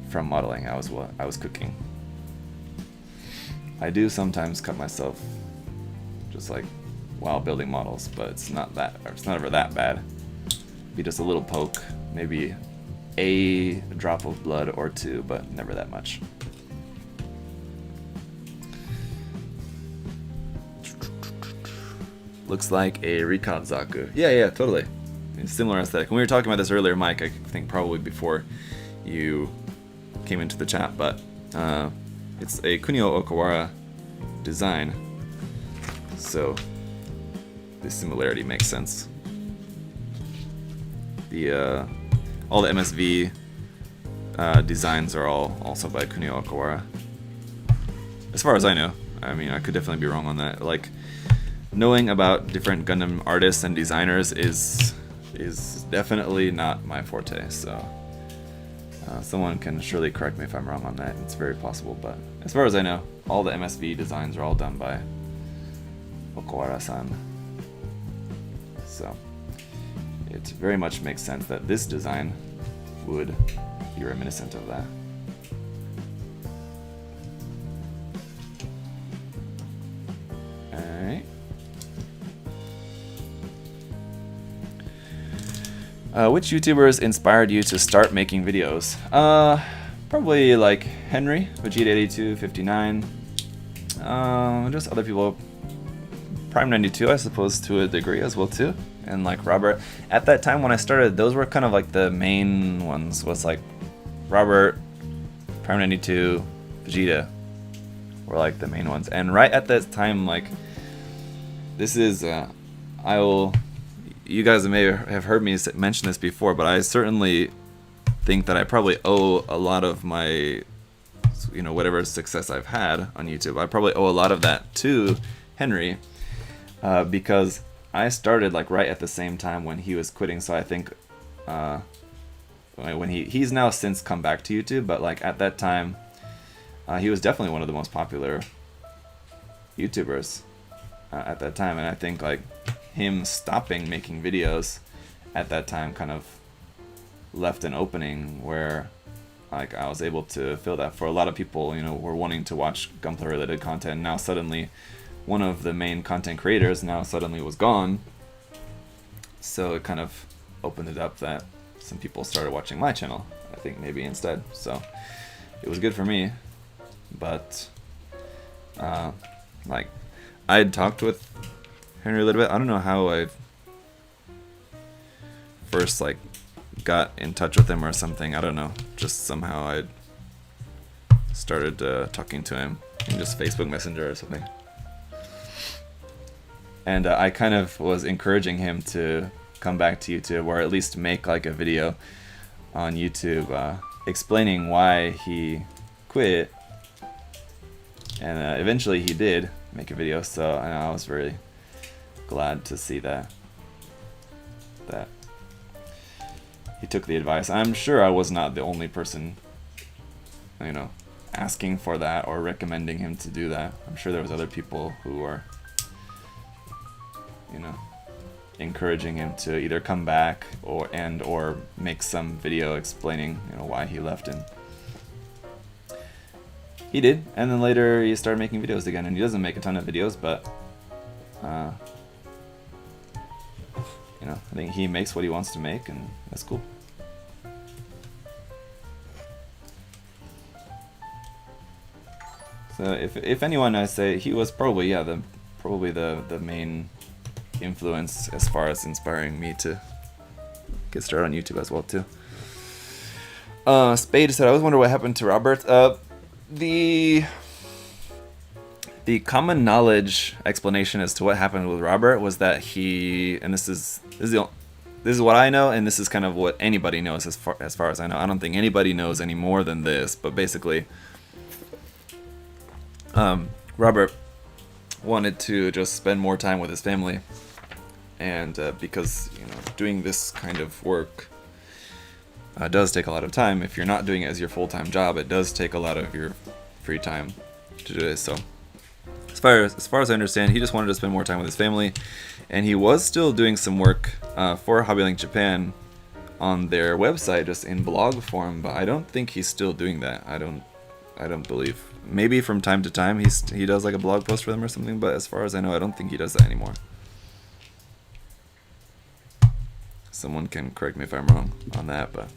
from modeling. I was cooking. I do sometimes cut myself just like while building models, but it's not ever that bad. Be just a little poke, maybe a drop of blood or two, but never that much. Looks like a Rikadzaku. Yeah, totally. It's similar aesthetic. When we were talking about this earlier, Mike, I think probably before you came into the chat, but it's a Kunio Okawara design, so the similarity makes sense. The all the MSV designs are all also by Kunio Okawara, as far as I know. I mean, I could definitely be wrong on that. Like, knowing about different Gundam artists and designers is definitely not my forte, so someone can surely correct me if I'm wrong on that. It's very possible, but as far as I know, all the MSV designs are all done by Okawara-san. So it very much makes sense that this design would be reminiscent of that. Alright. Which YouTubers inspired you to start making videos? Probably like Henry, Vegeta82, 59. Just other people. Prime92, I suppose, to a degree as well too. And like Robert. At that time when I started, those were kind of like the main ones. Was like Robert, Prime92, Vegeta were like the main ones. And right at that time, like, this is you guys may have heard me mention this before, but I certainly think that I probably owe a lot of my, whatever success I've had on YouTube, I probably owe a lot of that to Henry, because I started like right at the same time when he was quitting. So I think when he's now since come back to YouTube, but like at that time, he was definitely one of the most popular YouTubers at that time, and I think like him stopping making videos at that time kind of left an opening where like I was able to fill that for a lot of people, were wanting to watch Gunpla related content. Now suddenly one of the main content creators now suddenly was gone, so it kind of opened it up that some people started watching my channel, I think, maybe instead. So it was good for me, but like I had talked with Henry a little bit. I don't know how I first like got in touch with him or something. I don't know. Just somehow I started talking to him in just Facebook Messenger or something. And I kind of was encouraging him to come back to YouTube, or at least make like a video on YouTube explaining why he quit. And eventually he did make a video, so I was really glad to see that he took the advice. I'm sure I was not the only person, asking for that or recommending him to do that. I'm sure there was other people who were, encouraging him to either come back or make some video explaining, why he left. And he did, and then later he started making videos again, and he doesn't make a ton of videos, but I think he makes what he wants to make, and that's cool. So if anyone, I say he was probably the main influence as far as inspiring me to get started on YouTube as well too. Spade said, I always wonder what happened to Robert. The common knowledge explanation as to what happened with Robert was that he, and this is what I know, and this is kind of what anybody knows as far as I know. I don't think anybody knows any more than this, but basically Robert wanted to just spend more time with his family, and because doing this kind of work does take a lot of time. If you're not doing it as your full-time job, it does take a lot of your free time to do this. So as far as I understand, he just wanted to spend more time with his family, and he was still doing some work for Hobbylink Japan on their website, just in blog form. But I don't think he's still doing that. I don't believe. Maybe from time to time he does like a blog post for them or something. But as far as I know, I don't think he does that anymore. Someone can correct me if I'm wrong on that, but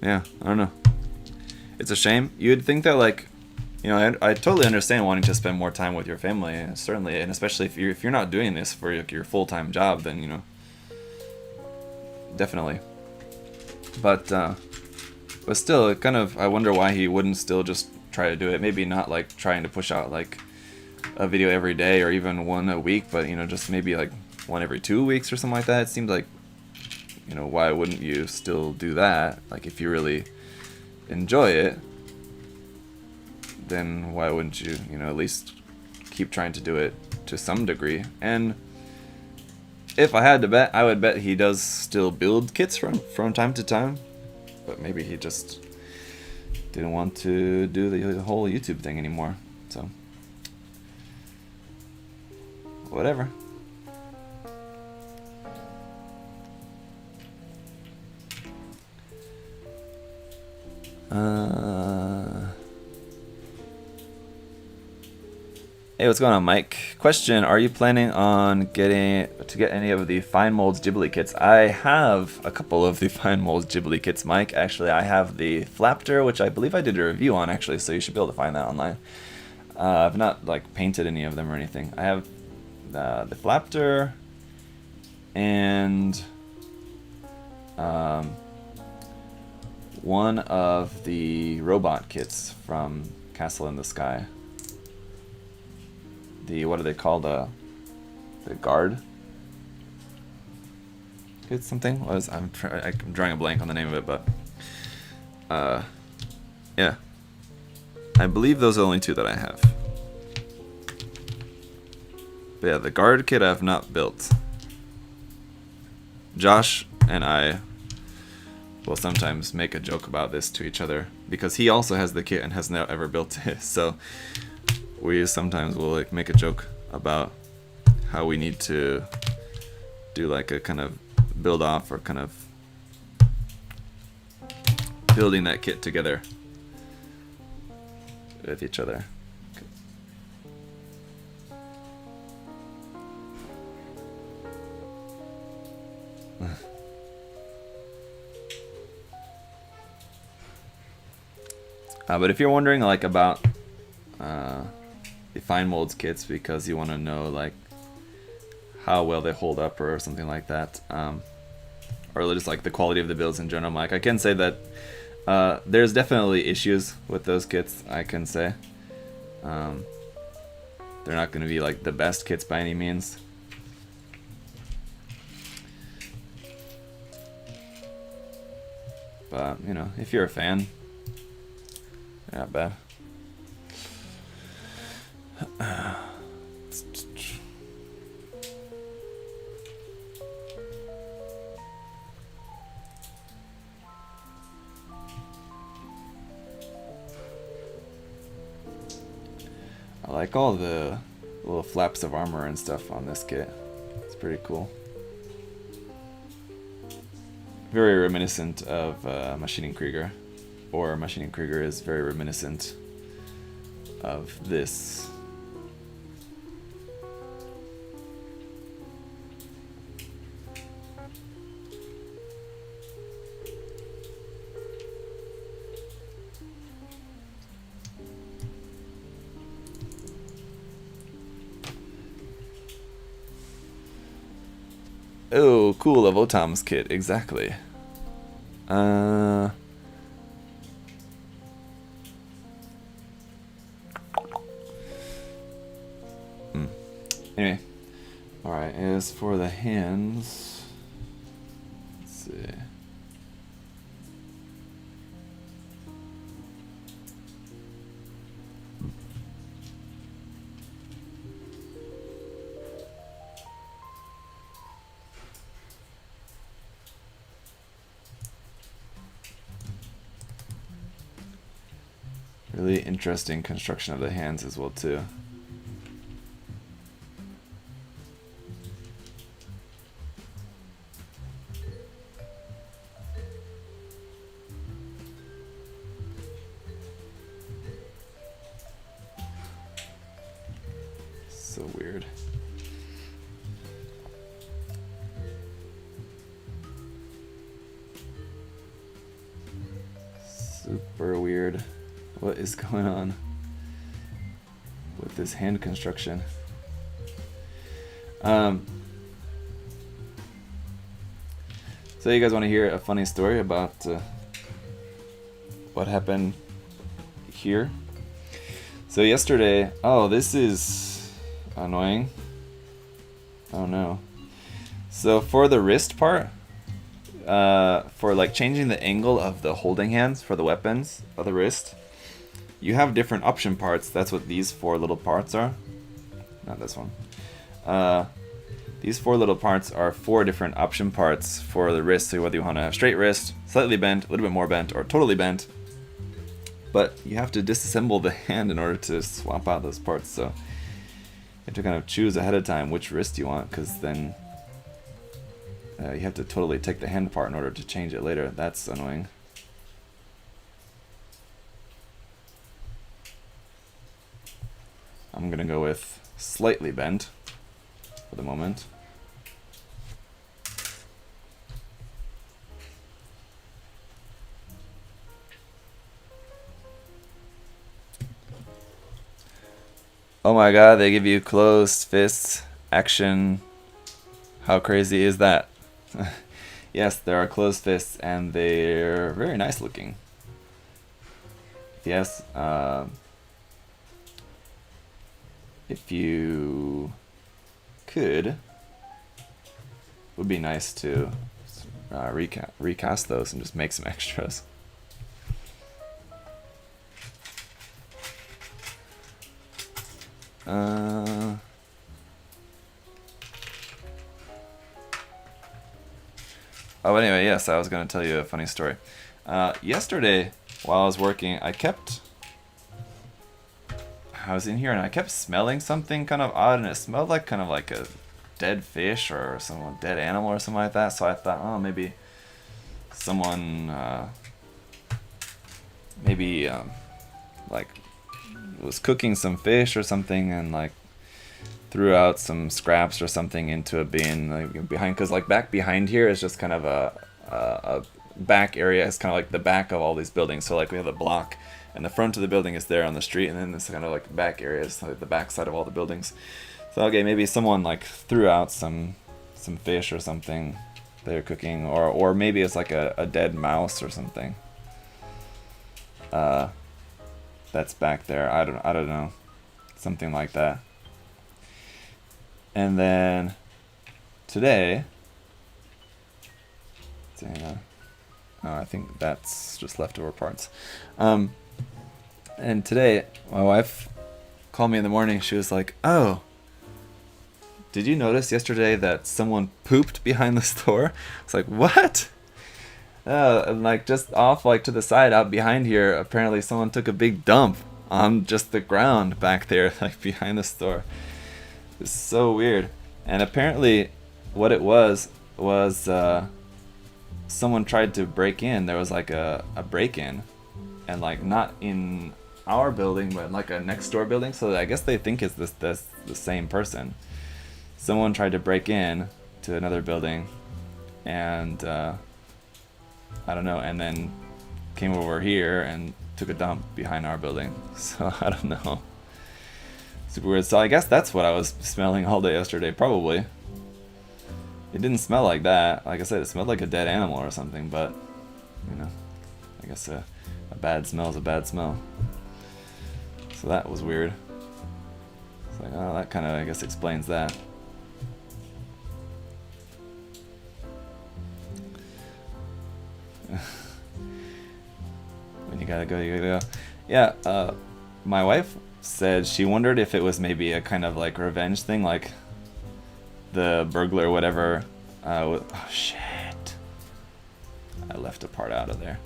yeah, I don't know. It's a shame. You'd think that, like, I totally understand wanting to spend more time with your family, certainly, and especially if you're not doing this for your full-time job, then definitely. But still, it kind of, I wonder why he wouldn't still just try to do it. Maybe not like trying to push out like a video every day or even one a week, but just maybe like one every 2 weeks or something like that. It seems like, why wouldn't you still do that? Like, if you really enjoy it, then why wouldn't you, at least keep trying to do it to some degree? And if I had to bet, I would bet he does still build kits from time to time, but maybe he just didn't want to do the whole YouTube thing anymore. So, whatever. Hey, what's going on, Mike? Question: are you planning on get any of the Fine Molds Ghibli kits? I have a couple of the Fine Molds Ghibli kits, Mike. Actually, I have the Flapter, which I believe I did a review on, actually, so you should be able to find that online. I've not like painted any of them or anything. I have the Flapter and one of the robot kits from Castle in the Sky. What are they called? The guard? It's something? I'm drawing a blank on the name of it, but yeah. I believe those are the only two that I have. But yeah, the guard kit I have not built. Josh and I will sometimes make a joke about this to each other, because he also has the kit and has never ever built it. So we sometimes will like make a joke about how we need to do like a kind of build off, or kind of building that kit together with each other. But if you're wondering like about the Fine Molds kits, because you want to know like how well they hold up or something like that, or just like the quality of the builds in general, Mike, I can say that there's definitely issues with those kits. I can say they're not going to be like the best kits by any means. But if you're a fan, they're not bad. I like all the little flaps of armor and stuff on this kit. It's pretty cool. Very reminiscent of Maschinen Krieger, or Maschinen Krieger is very reminiscent of this. Oh, cool, of Otam's kit, exactly. Anyway, alright, as for the hands, let's see. Really interesting construction of the hands as well too. So weird. Super weird. What is going on with this hand construction? So you guys want to hear a funny story about what happened here? So yesterday, oh, this is annoying. Oh no. So for the wrist part, for like changing the angle of the holding hands for the weapons of the wrist, you have different option parts. That's what these 4 little parts are. Not this one. These 4 little parts are 4 different option parts for the wrist. So whether you want to have straight wrist, slightly bent, a little bit more bent, or totally bent. But you have to disassemble the hand in order to swap out those parts. So you have to kind of choose ahead of time which wrist you want, because then you have to totally take the hand apart in order to change it later. That's annoying. I'm gonna go with slightly bent for the moment. Oh my god, they give you closed fists action. How crazy is that? Yes, there are closed fists and they're very nice looking. Yes, if you could, would be nice to recast those and just make some extras. Oh, anyway, yes, I was going to tell you a funny story. Yesterday, while I was working, I was in here and I kept smelling something kind of odd, and it smelled like kind of like a dead fish or some dead animal or something like that. So I thought, oh, maybe someone, like was cooking some fish or something and like threw out some scraps or something into a bin like behind, because like back behind here is just kind of a back area. It's kind of like the back of all these buildings. So like we have a block and the front of the building is there on the street, and then this kind of like back area is like the back side of all the buildings. So okay, maybe someone like threw out some fish or something they're cooking, or maybe it's like a dead mouse or something that's back there. I don't know, something like that. And then today, I think that's just leftover parts. And today, my wife called me in the morning. She was like, "Oh, did you notice yesterday that someone pooped behind the store?" It's like, "What?" And like just off like to the side out behind here, apparently someone took a big dump on just the ground back there, like behind the store. It's so weird. And apparently what it was someone tried to break in. There was like a break-in, and like not in our building but like a next door building, so I guess they think it's the same person. Someone tried to break in to another building and I don't know, and then came over here and took a dump behind our building. So I don't know. Super weird. So I guess that's what I was smelling all day yesterday, probably. It didn't smell like that. Like I said, it smelled like a dead animal or something, but, you know, I guess a bad smell is a bad smell. So that was weird. It's like, oh, that kind of, I guess, explains that. When you gotta go, you gotta go. Yeah, my wife said she wondered if it was maybe a kind of like revenge thing, like the burglar or whatever. Oh shit! I left a part out of there.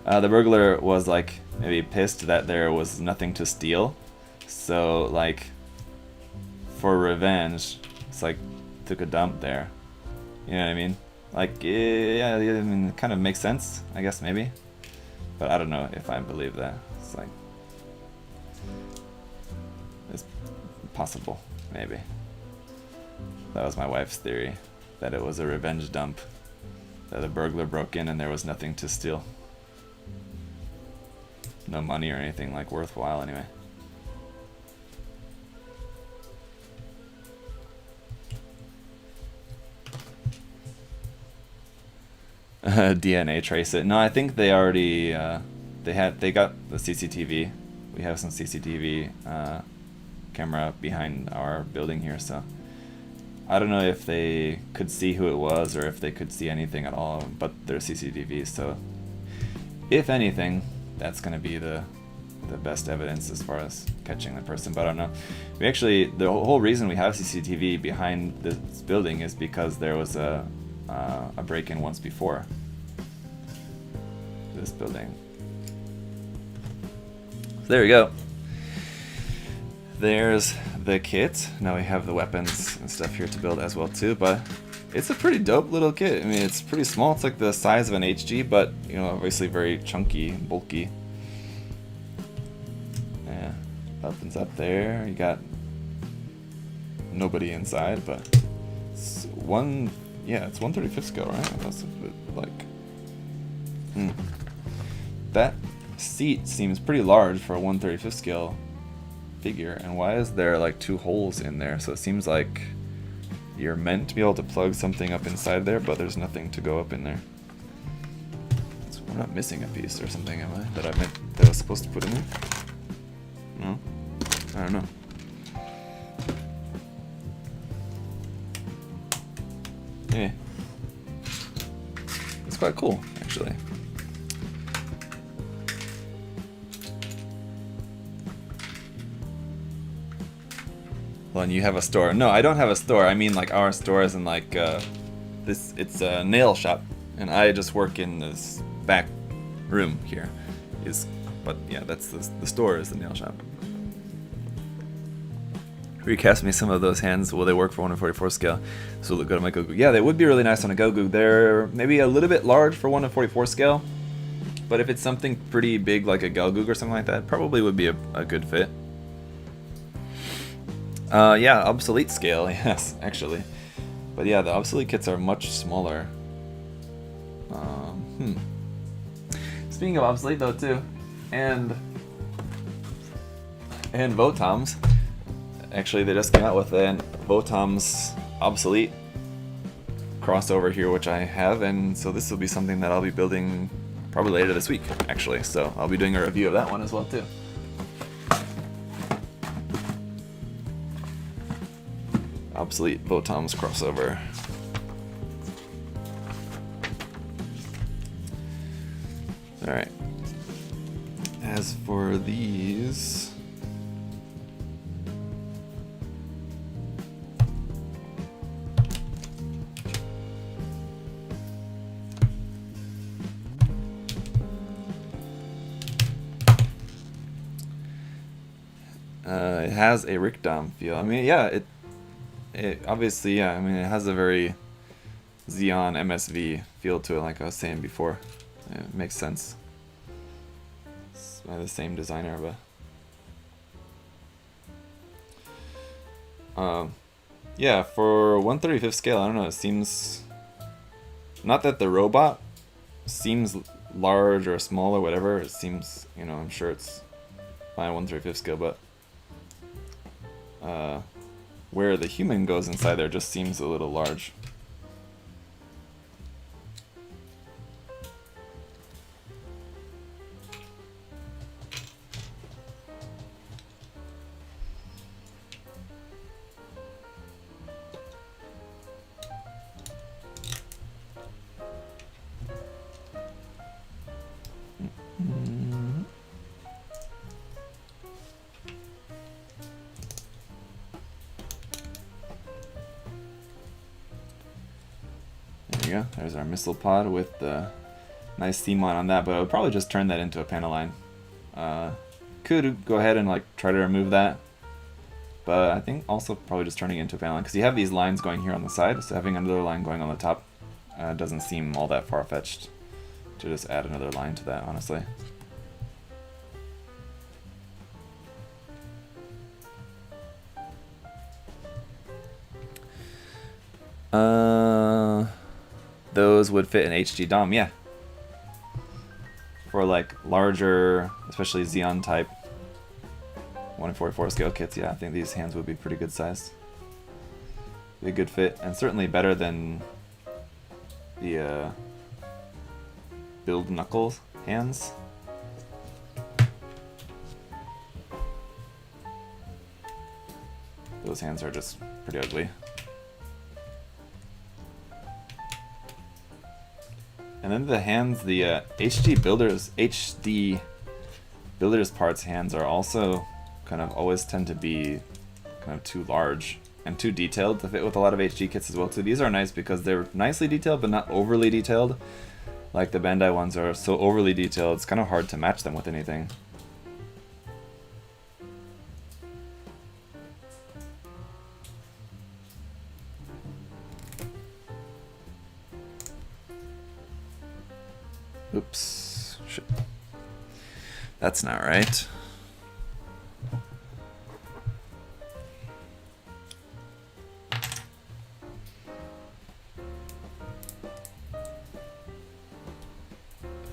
The burglar was like maybe pissed that there was nothing to steal. So like, for revenge, it's like took a dump there. You know what I mean? Like, yeah, I mean, it kind of makes sense, I guess, maybe. But I don't know if I believe that. It's like, it's possible, maybe. That was my wife's theory, that it was a revenge dump. That a burglar broke in and there was nothing to steal. No money or anything like worthwhile anyway. DNA trace it. No, I think they already they got the CCTV. We have some CCTV camera behind our building here, so I don't know if they could see who it was or if they could see anything at all, but they're CCTV, so if anything, that's gonna be the best evidence as far as catching the person. But I don't know. We actually, the whole reason we have CCTV behind this building is because there was a break-in once before this building. So there we go. There's the kit. Now we have the weapons and stuff here to build as well too, but it's a pretty dope little kit. I mean, it's pretty small. It's like the size of an HG, but you know, obviously very chunky, bulky. Yeah, weapons up there. You got nobody inside, but it's it's 1/35 scale, right? That's a bit like that seat seems pretty large for a 1/35 scale figure. And why is there like 2 holes in there? So it seems like you're meant to be able to plug something up inside there, but there's nothing to go up in there. So I'm not missing a piece or something, am I? That I was supposed to put in there? No? I don't know. Yeah. It's quite cool, actually. Well, and you have a store. No, I don't have a store. I mean like our store is in like it's a nail shop, and I just work in this back room here. But yeah, that's the store is the nail shop. Recast me some of those hands. Will they work for 1/44 scale? So look good on my Gogu. Yeah, they would be really nice on a Gogu. They're maybe a little bit large for 1/44 scale, but if it's something pretty big like a Gelgoog or something like that, probably would be a good fit. Yeah, obsolete scale, yes, actually. But yeah, the obsolete kits are much smaller. Speaking of obsolete though too, and Votoms, actually they just came out with a Votoms obsolete crossover here, which I have, and so this will be something that I'll be building probably later this week, actually. So I'll be doing a review of that one as well too. Obsolete Votoms crossover. Alright. As for these, it has a Rickdom feel. I mean, yeah, it obviously, yeah, I mean, it has a very Xeon MSV feel to it, like I was saying before. It makes sense. It's by the same designer, but yeah, for 1/35 scale, I don't know, it seems, not that the robot seems large or small or whatever, it seems, you know, I'm sure it's fine 1/35 scale, but where the human goes inside there just seems a little large. There you go. There's our missile pod with the nice CMON on that, but I would probably just turn that into a panel line. Could go ahead and like try to remove that, but I think also probably just turning it into a fan line, because you have these lines going here on the side, so having another line going on the top doesn't seem all that far-fetched to just add another line to that, honestly. Those would fit in HG DOM, yeah. For like larger, especially Xeon type 1 in 44 scale kits, yeah, I think these hands would be pretty good size. Be a good fit, and certainly better than the build knuckles hands. Those hands are just pretty ugly. And then the hands, the HD Builders parts hands are also kind of always tend to be kind of too large and too detailed to fit with a lot of HG kits as well too. These are nice because they're nicely detailed but not overly detailed. Like the Bandai ones are so overly detailed, it's kind of hard to match them with anything. Oops, shit. That's not right.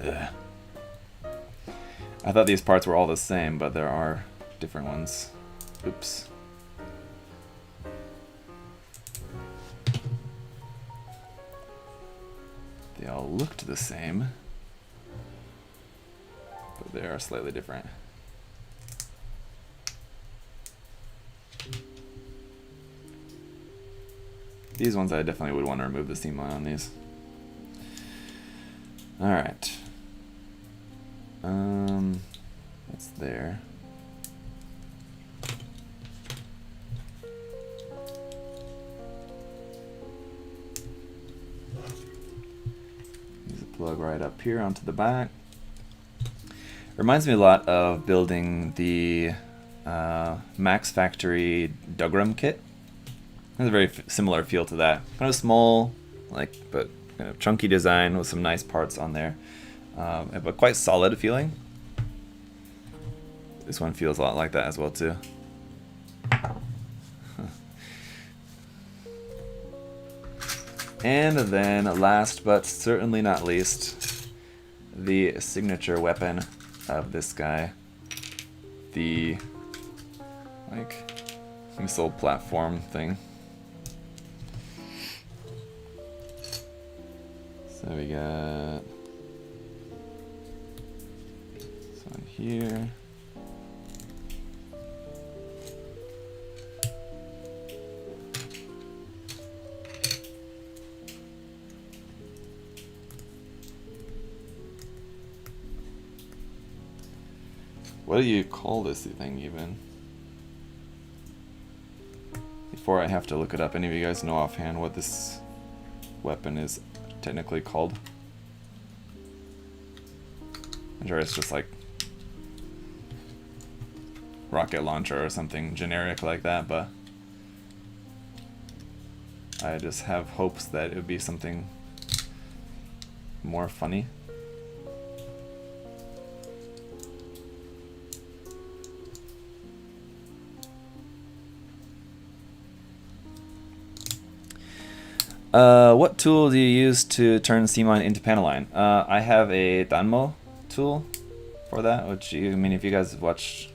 Ugh. I thought these parts were all the same, but there are different ones. Oops. They all looked the same, but they are slightly different. These ones I definitely would want to remove the seam line on these. Alright. What's there? Use a plug right up here onto the back. Reminds me a lot of building the Max Factory Dugram kit. It has a very similar feel to that. Kind of small, like, but kind of chunky design with some nice parts on there. But quite solid feeling. This one feels a lot like that as well too. And then last but certainly not least, the signature weapon of this guy. The like missile platform thing. So we got this one here. What do you call this thing even? Before I have to look it up, any of you guys know offhand what this weapon is technically called? I'm sure it's just like rocket launcher or something generic like that, but I just have hopes that it would be something more funny. What tool do you use to turn seamline into panel line? I have a Danmo tool for that, which I mean, if you guys have watched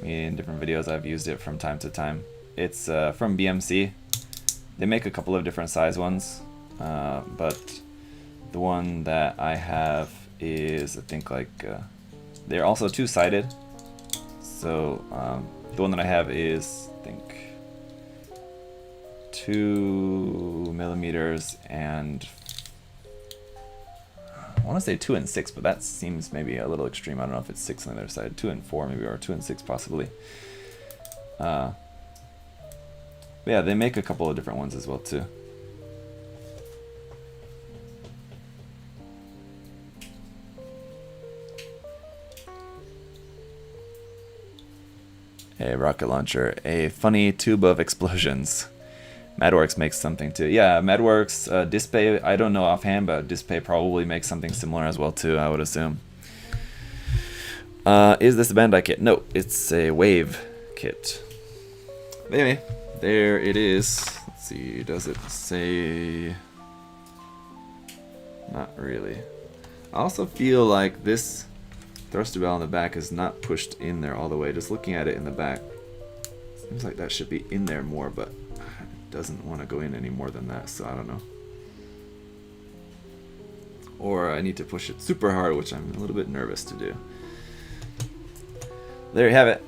me in different videos, I've used it from time to time. It's from BMC. They make a couple of different size ones, but the one that I have is, I think, like they're also two-sided. So the one that I have is, I think, 2 millimeters and I want to say 2 and 6, but that seems maybe a little extreme. I don't know if it's 6 on the other side. 2 and 4 maybe, or 2 and 6 possibly. But yeah, they make a couple of different ones as well too. Hey, rocket launcher. A funny tube of explosions. Madworks makes something too. Yeah, Madworks, Display, I don't know offhand, but Display probably makes something similar as well too, I would assume. Is this a Bandai kit? No, it's a Wave kit. Anyway, there it is. Let's see, does it say... Not really. I also feel like this thruster bell on the back is not pushed in there all the way. Just looking at it in the back, seems like that should be in there more, but it doesn't want to go in any more than that, so I don't know. Or I need to push it super hard, which I'm a little bit nervous to do. There you have it.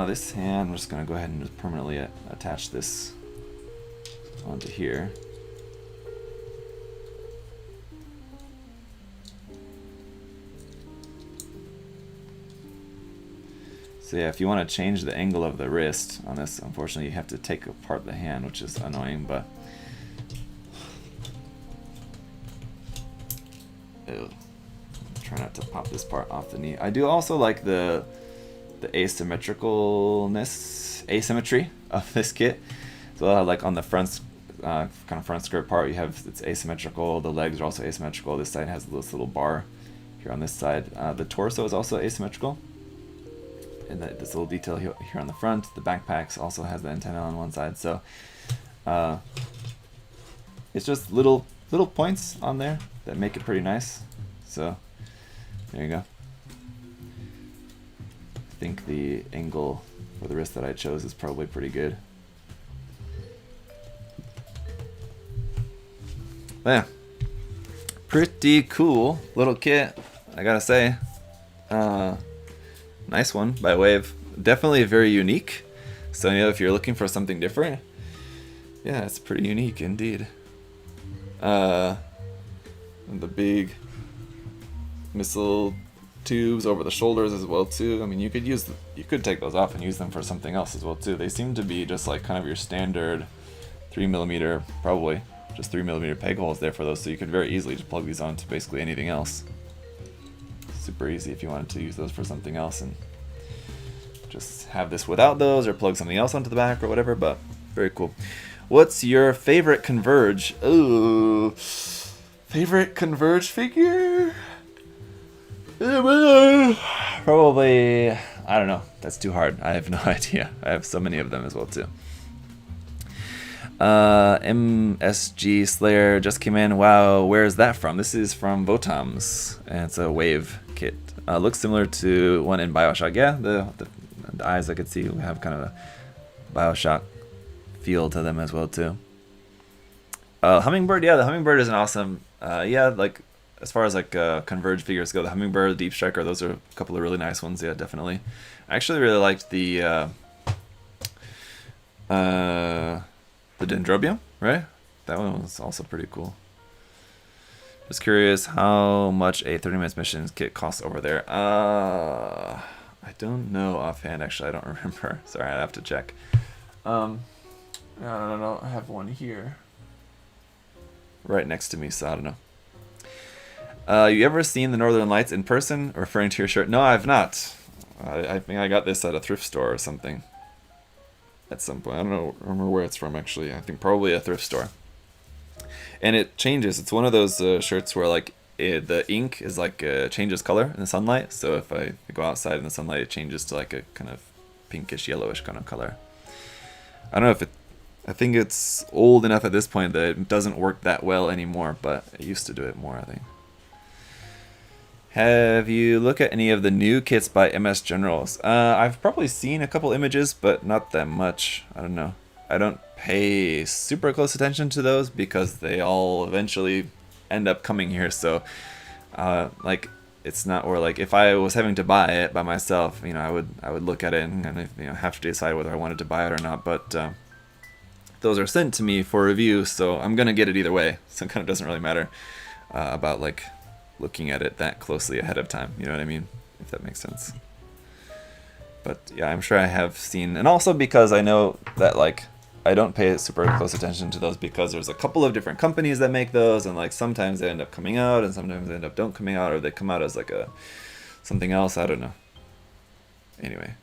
This hand, I'm just going to go ahead and just permanently attach this onto here. So yeah, if you want to change the angle of the wrist on this, unfortunately you have to take apart the hand, which is annoying, but... Ew. Try not to pop this part off the knee. I do also like the asymmetry of this kit. So like on the front, kind of front skirt part, you have it's asymmetrical. The legs are also asymmetrical. This side has this little bar here on this side. The torso is also asymmetrical, and this little detail here on the front. The backpacks also has the antenna on one side. So it's just little points on there that make it pretty nice. So there you go. I think the angle for the wrist that I chose is probably pretty good. But yeah, pretty cool little kit, I gotta say. Nice one by Wave. Definitely very unique. So you know, if you're looking for something different, yeah, it's pretty unique indeed. And the big missile tubes over the shoulders as well too. I mean, you could take those off and use them for something else as well too. They seem to be just like kind of your standard 3mm, probably just 3mm peg holes there for those, so you could very easily just plug these onto basically anything else. Super easy if you wanted to use those for something else and just have this without those or plug something else onto the back or whatever, but very cool. What's your favorite Converge? Oh, favorite Converge figure? Probably, I don't know. That's too hard. I have no idea. I have so many of them as well too. MSG Slayer just came in. Wow, where is that from? This is from Votoms, and it's a Wave kit. Looks similar to one in Bioshock. Yeah, the eyes I could see have kind of a Bioshock feel to them as well too. Hummingbird, yeah, the Hummingbird is an awesome. Yeah, like as far as like Converge figures go, the Hummingbird, the Deep Striker, those are a couple of really nice ones. Yeah, definitely. I actually really liked the Dendrobium, right? That one was also pretty cool. Just curious how much a 30 minutes missions kit costs over there. I don't know offhand. Actually, I don't remember. Sorry, I have to check. I don't know. I have one here, right next to me, so I don't know. You ever seen the Northern Lights in person? Referring to your shirt? No, I've not. I think I got this at a thrift store or something. At some point, I don't remember where it's from actually. I think probably a thrift store. And it changes. It's one of those shirts where like the ink is like changes color in the sunlight. So if I go outside in the sunlight, it changes to like a kind of pinkish yellowish kind of color. I don't know if it. I think it's old enough at this point that it doesn't work that well anymore, but it used to do it more, I think. Have you looked at any of the new kits by MS Generals? I've probably seen a couple images, but not that much. I don't know. I don't pay super close attention to those because they all eventually end up coming here. So, like, it's not, or like if I was having to buy it by myself, you know, I would look at it and kind of, you know, have to decide whether I wanted to buy it or not. But those are sent to me for review, so I'm gonna get it either way. So it kind of doesn't really matter about like looking at it that closely ahead of time, you know what I mean, if that makes sense. But yeah, I'm sure I have seen, and also because I know that like I don't pay super close attention to those because there's a couple of different companies that make those, and like sometimes they end up coming out and sometimes they end up don't coming out, or they come out as like a something else, I don't know. Anyway,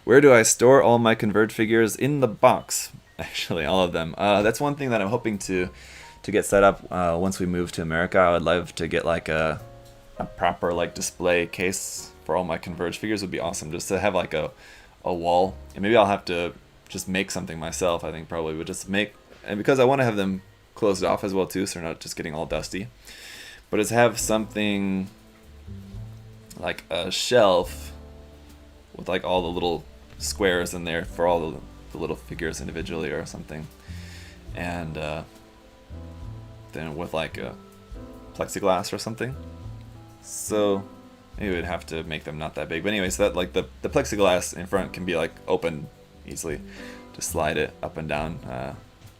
Where do I store all my Converge figures? In the box, actually, all of them. That's one thing that I'm hoping to get set up once we move to America. I would love to get like a proper like display case for all my Converge figures. Would be awesome just to have like a wall, and maybe I'll have to just make something myself. I think probably would just make, and because I want to have them closed off as well too, so they're not just getting all dusty. But it's have something like a shelf with like all the little squares in there for all the little figures individually or something, and then with like a plexiglass or something. So maybe we'd have to make them not that big. But anyway, so that like the plexiglass in front can be like open easily. Just slide it up and down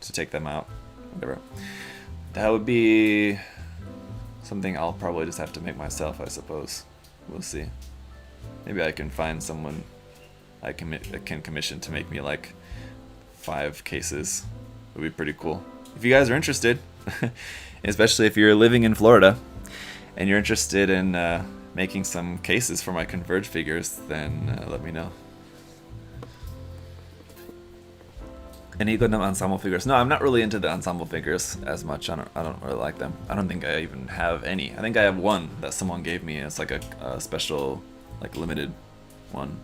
to take them out. Whatever. That would be something I'll probably just have to make myself, I suppose. We'll see. Maybe I can find someone I can commission to make me like 5 cases. It would be pretty cool. If you guys are interested, especially if you're living in Florida and you're interested in making some cases for my Converge figures, then let me know. Any Gundam ensemble figures? No, I'm not really into the ensemble figures as much. I don't really like them. I don't think I even have any. I think I have one that someone gave me. It's like a special, like limited one.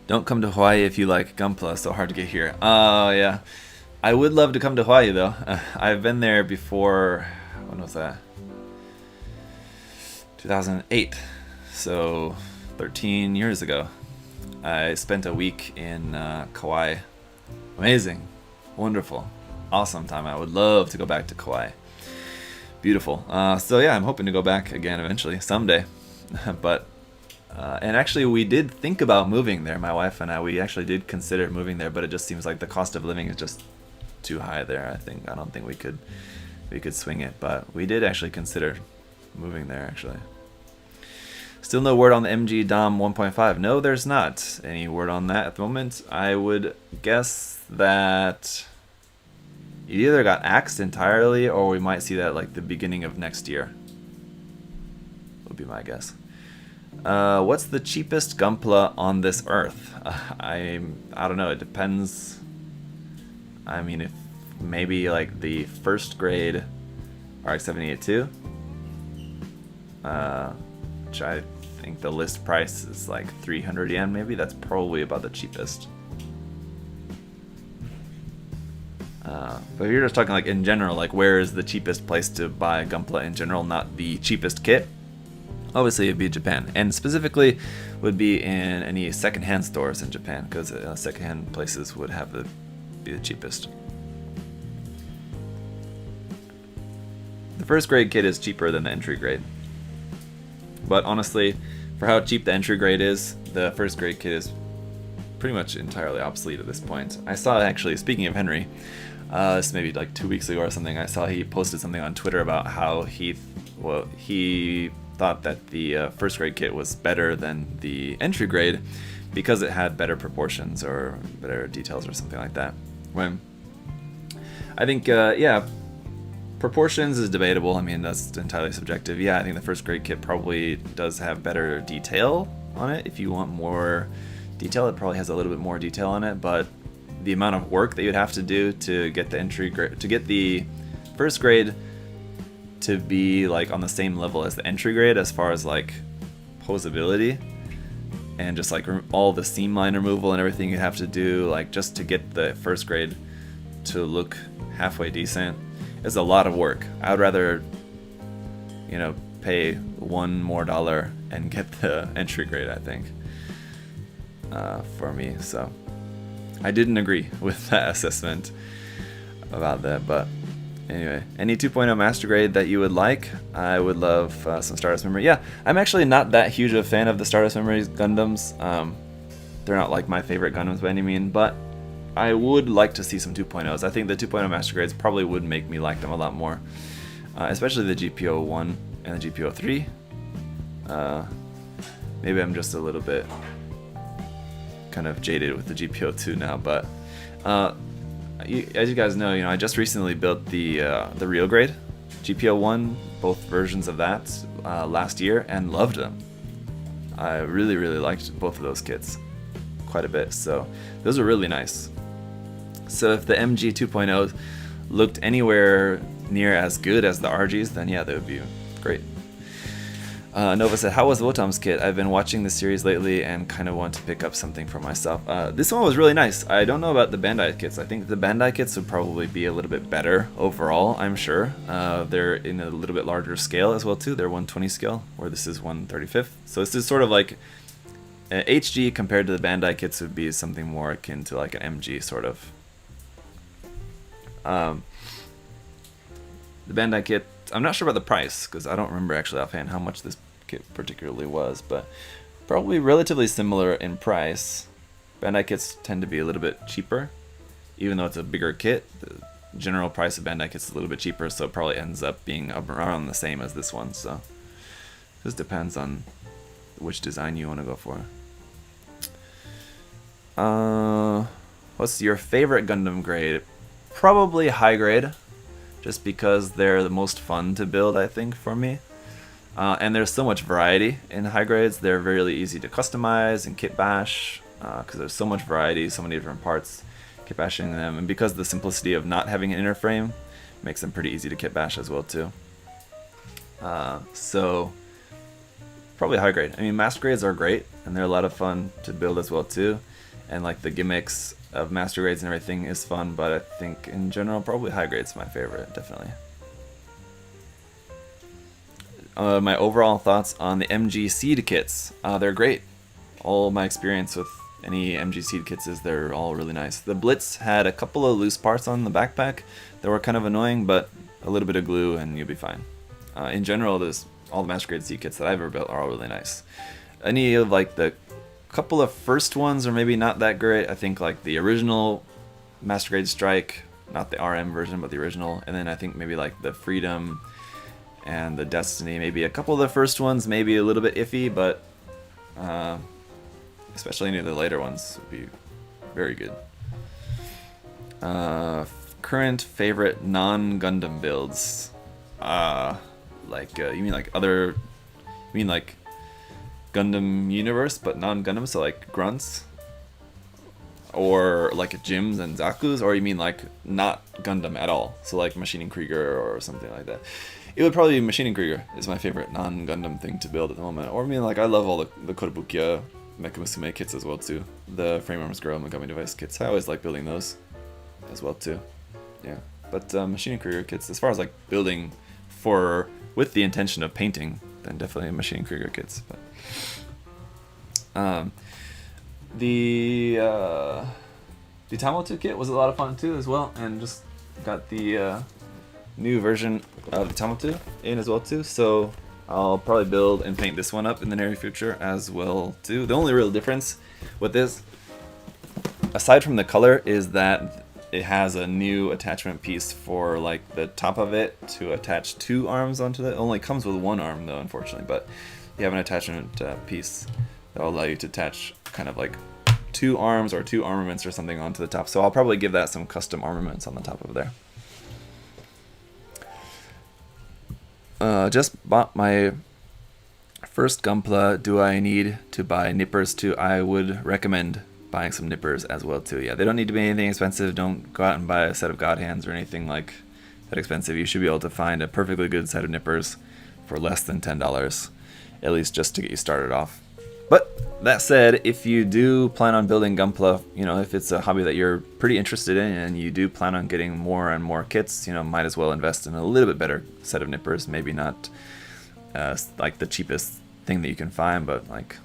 Don't come to Hawaii if you like Gunpla. So hard to get here. Yeah. I would love to come to Hawaii though. I've been there before. When was that? 2008. So 13 years ago. I spent a week in Kauai. Amazing, wonderful, awesome time. I would love to go back to Kauai. Beautiful. So yeah, I'm hoping to go back again eventually, someday. But and actually, we did think about moving there. My wife and I, we actually did consider moving there, but it just seems like the cost of living is just too high there. I don't think we could swing it. But we did actually consider moving there. Actually. Still no word on the MG Dom 1.5. No, there's not any word on that at the moment. I would guess that it either got axed entirely or we might see that like the beginning of next year. Would be my guess. What's the cheapest Gunpla on this earth? I don't know. It depends. I mean, if maybe like the first grade RX-78-2. Which I think the list price is like 300 yen maybe. That's probably about the cheapest. But if you're just talking like in general, like where is the cheapest place to buy Gunpla in general, not the cheapest kit, obviously it'd be Japan. And specifically would be in any secondhand stores in Japan, because secondhand places would have be the cheapest. The first grade kit is cheaper than the entry grade. But honestly, for how cheap the entry grade is, the first grade kit is pretty much entirely obsolete at this point. I saw actually, speaking of Henry, this maybe like 2 weeks ago or something, I saw he posted something on Twitter about how he thought that the first grade kit was better than the entry grade because it had better proportions or better details or something like that. When I think, yeah, proportions is debatable. I mean, that's entirely subjective. Yeah, I think the first grade kit probably does have better detail on it. If you want more detail, it probably has a little bit more detail on it, but the amount of work that you'd have to do to get the entry grade, to get the first grade to be like on the same level as the entry grade as far as like posability and just like all the seam line removal and everything you have to do, like just to get the first grade to look halfway decent, is a lot of work. I would rather, pay $1 more and get the entry grade, I think, for me. So I didn't agree with that assessment about that, but anyway, any 2.0 master grade that you would like? I would love some Stardust Memory. Yeah, I'm actually not that huge a fan of the Stardust Memory Gundams. They're not like my favorite Gundams by any means, but I would like to see some 2.0s. I think the 2.0 master grades probably would make me like them a lot more, especially the GPO1 and the GPO3. Maybe I'm just a little bit kind of jaded with the GPO2 now, but as you guys know, I just recently built the real grade GPO1, both versions of that, last year, and loved them. I really, really liked both of those kits. quite a bit. So those are really nice. So if the MG 2.0 looked anywhere near as good as the RGs, then yeah, that would be great. Nova said, how was Wotam's kit? I've been watching the series lately and kind of want to pick up something for myself. This one was really nice. I don't know about the Bandai kits. I think the Bandai kits would probably be a little bit better overall, I'm sure. They're in a little bit larger scale as well too. They're 120 scale, where this is 1/35. So this is sort of like HG compared to the Bandai kits would be something more akin to like an MG sort of. The Bandai kit, I'm not sure about the price, because I don't remember actually offhand how much this kit particularly was, but probably relatively similar in price. Bandai kits tend to be a little bit cheaper, even though it's a bigger kit. The general price of Bandai kits is a little bit cheaper, so it probably ends up being around the same as this one. So just depends on which design you want to go for. What's your favorite Gundam grade? Probably high grade, just because they're the most fun to build, I think, for me. And there's so much variety in high grades. They're really easy to customize and kit bash, because there's so much variety, so many different parts, kit bashing them. And because of the simplicity of not having an inner frame, makes them pretty easy to kit bash as well too. So probably high grade. I mean, master grades are great, and they're a lot of fun to build as well too. And like the gimmicks of master grades and everything is fun, but I think in general probably high grades my favorite, definitely. My overall thoughts on the MG seed kits. They're great. All my experience with any MG seed kits is they're all really nice. The Blitz had a couple of loose parts on the backpack that were kind of annoying, but a little bit of glue and you'll be fine. In general, all the master grade seed kits that I've ever built are all really nice. Any of like the couple of first ones are maybe not that great. I think like the original Master Grade Strike, not the RM version, but the original, and then I think maybe like the Freedom and the Destiny, maybe a couple of the first ones maybe a little bit iffy, but especially any of the later ones would be very good. Current favorite non-Gundam builds. You mean like other, you mean like Gundam universe but non-Gundam, so like grunts or like gyms and zakus, or you mean like not Gundam at all, so like Machining Krieger or something like that? It would probably be Machining Krieger is my favorite non-Gundam thing to build at the moment. Or I mean, like, I love all the Kotobukiya Mecha Musume kits as well too, the Frame Arms Girl Megami Device kits. I always like building those as well too. Yeah, but Machining Krieger kits, as far as like building for with the intention of painting, then definitely Machining Krieger kits. But the Tamotu kit was a lot of fun too as well, and just got the new version of the Tamotu in as well too. So I'll probably build and paint this one up in the near future as well too. The only real difference with this, aside from the color, is that it has a new attachment piece for like the top of it to attach two arms onto it. It only comes with one arm though, unfortunately, but you have an attachment piece that will allow you to attach kind of like two arms or two armaments or something onto the top. So I'll probably give that some custom armaments on the top of there. Just bought my first Gunpla. Do I need to buy nippers too? I would recommend buying some nippers as well too. Yeah, they don't need to be anything expensive. Don't go out and buy a set of God Hands or anything like that expensive. You should be able to find a perfectly good set of nippers for less than $10, at least just to get you started off. But that said, if you do plan on building Gunpla, you know, if it's a hobby that you're pretty interested in and you do plan on getting more and more kits, you know, might as well invest in a little bit better set of nippers. Maybe not like the cheapest thing that you can find, but like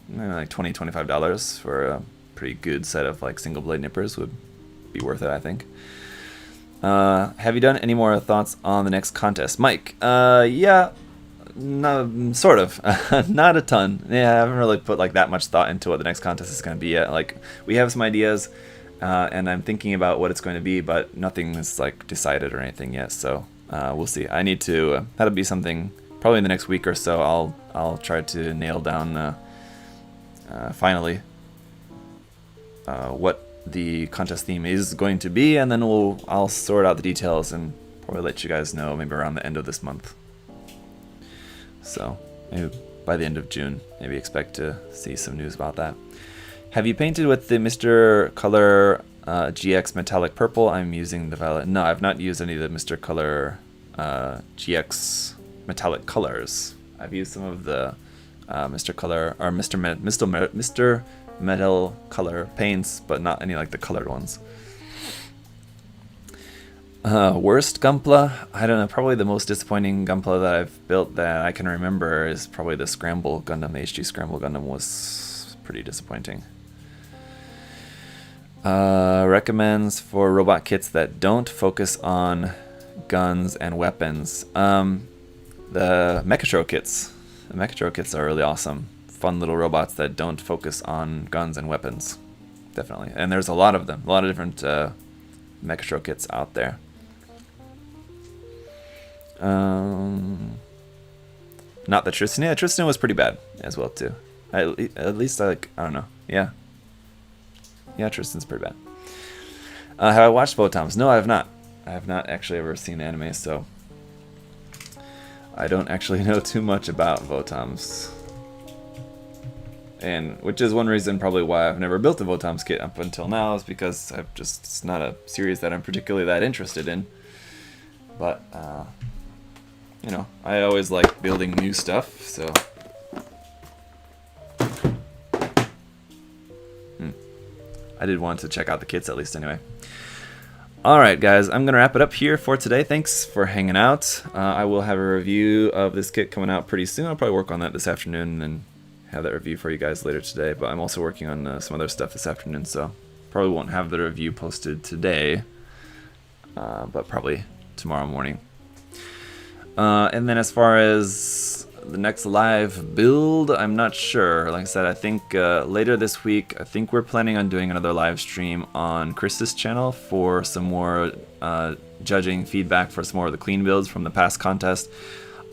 maybe like $20, $25 for a pretty good set of like single blade nippers would be worth it, I think. Have you done any more thoughts on the next contest? Mike, yeah. No, sort of. Not a ton. Yeah, I haven't really put like that much thought into what the next contest is going to be yet. Like, we have some ideas, and I'm thinking about what it's going to be, but nothing is like decided or anything yet. So we'll see. I need to. That'll be something probably in the next week or so. I'll try to nail down finally what the contest theme is going to be, and then I'll sort out the details and probably let you guys know maybe around the end of this month. So maybe by the end of June, maybe expect to see some news about that. Have you painted with the Mr. Color GX Metallic Purple? I'm using the Violet. No, I've not used any of the Mr. Color GX Metallic Colors. I've used some of the Mr. Color or Mr. Metal Color paints, but not any like the colored ones. Worst Gunpla? I don't know. Probably the most disappointing Gunpla that I've built that I can remember is probably the Scramble Gundam. The HG Scramble Gundam was pretty disappointing. Recommends for robot kits that don't focus on guns and weapons. The Mk.II kits. The Mk.II kits are really awesome. Fun little robots that don't focus on guns and weapons. Definitely. And there's a lot of them. A lot of different Mk.II kits out there. Not the Tristan. Yeah, Tristan was pretty bad as well too. At least I don't know. Yeah. Yeah, Tristan's pretty bad. Have I watched Votoms? No, I have not. I have not actually ever seen anime, so I don't actually know too much about Votoms. And which is one reason probably why I've never built a Votoms kit up until now, is because it's not a series that I'm particularly that interested in. But you know, I always like building new stuff, so I did want to check out the kits at least anyway. Alright guys, I'm going to wrap it up here for today. Thanks for hanging out. I will have a review of this kit coming out pretty soon. I'll probably work on that this afternoon and have that review for you guys later today. But I'm also working on some other stuff this afternoon, so probably won't have the review posted today, but probably tomorrow morning. And then as far as the next live build, I'm not sure. Like I said, I think later this week, I think we're planning on doing another live stream on Chris's channel for some more judging feedback for some more of the clean builds from the past contest.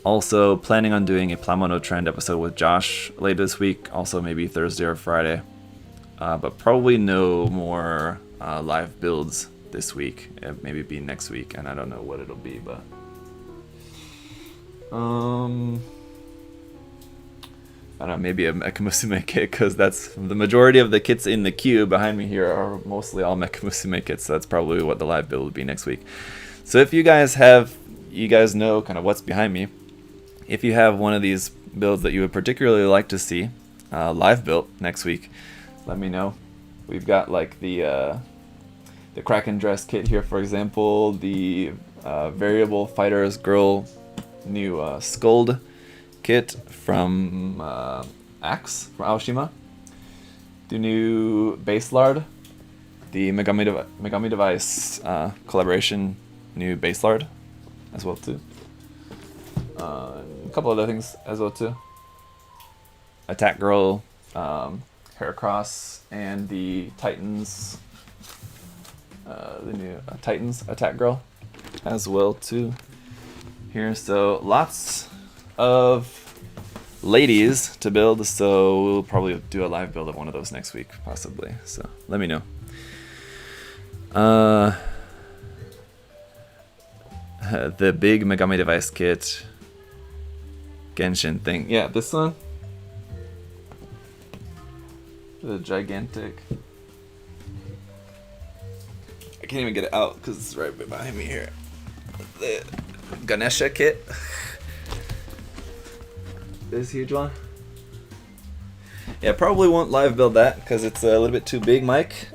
Also planning on doing a Plamono Trend episode with Josh later this week, also maybe Thursday or Friday. But probably no more live builds this week. It maybe be next week, and I don't know what it'll be, but I don't know, maybe a Mekamusume kit, because that's the majority of the kits in the queue behind me here are mostly all Mekamusume kits, so that's probably what the live build will be next week. So if you guys know kind of what's behind me, if you have one of these builds that you would particularly like to see live built next week, let me know. We've got like the Kraken dress kit here, for example, the variable fighters girl new Scold kit from Axe from Aoshima, the new base lard, the Megami Device collaboration new base lard as well too, a couple other things as well too, Attack Girl, Heracross, and the Titans, the new Titans Attack Girl as well too here. So lots of ladies to build, so we'll probably do a live build of one of those next week possibly, so let me know. The big Megami Device kit Genshin thing, yeah, this one, the gigantic, I can't even get it out because it's right behind me here, the Ganesha kit. This huge one. Yeah, probably won't live build that because it's a little bit too big, Mike.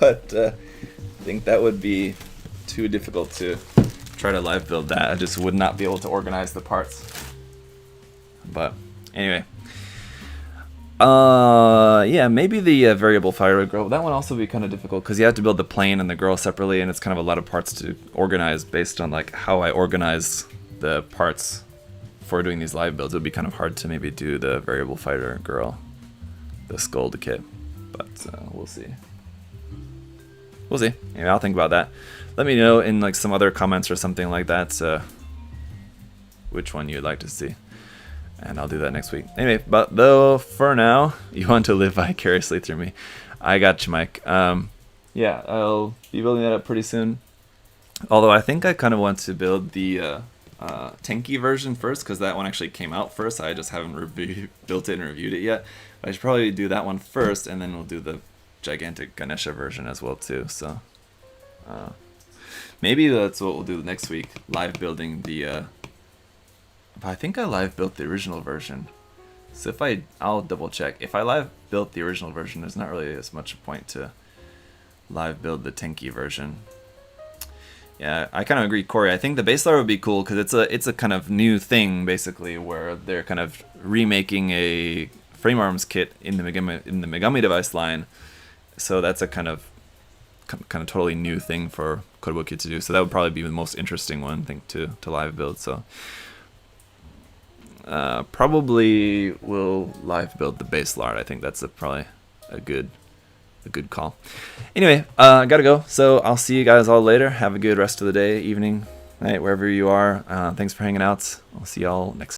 But I think that would be too difficult to try to live build that. I just would not be able to organize the parts. But anyway, yeah, maybe the variable fire girl. That one also be kind of difficult because you have to build the plane and the girl separately, and it's kind of a lot of parts to organize based on like how I organize the parts for doing these live builds. It would be kind of hard to maybe do the variable fighter girl, the Scold kit, but we'll see. We'll see. Anyway, I'll think about that. Let me know in like some other comments or something like that which one you'd like to see, and I'll do that next week. Anyway, but though for now, you want to live vicariously through me. I got you, Mike. Yeah, I'll be building that up pretty soon. Although I think I kind of want to build the Tenki version first, because that one actually came out first. I just haven't built it and reviewed it yet. I should probably do that one first, and then we'll do the gigantic Ganesha version as well too. So maybe that's what we'll do next week. Live building the. I think I live built the original version. So if I'll double check. If I live built the original version, there's not really as much point to live build the Tenki version. Yeah, I kind of agree, Corey. I think the base layer would be cool because it's a kind of new thing basically, where they're kind of remaking a frame arms kit in the Megami device line. So that's a kind of totally new thing for Kotobukiya to do. So that would probably be the most interesting one, I think, to live build. So probably will live build the base lard. I think that's probably a good call. Anyway, I gotta go. So I'll see you guys all later. Have a good rest of the day, evening, night, wherever you are. Thanks for hanging out. I'll see y'all next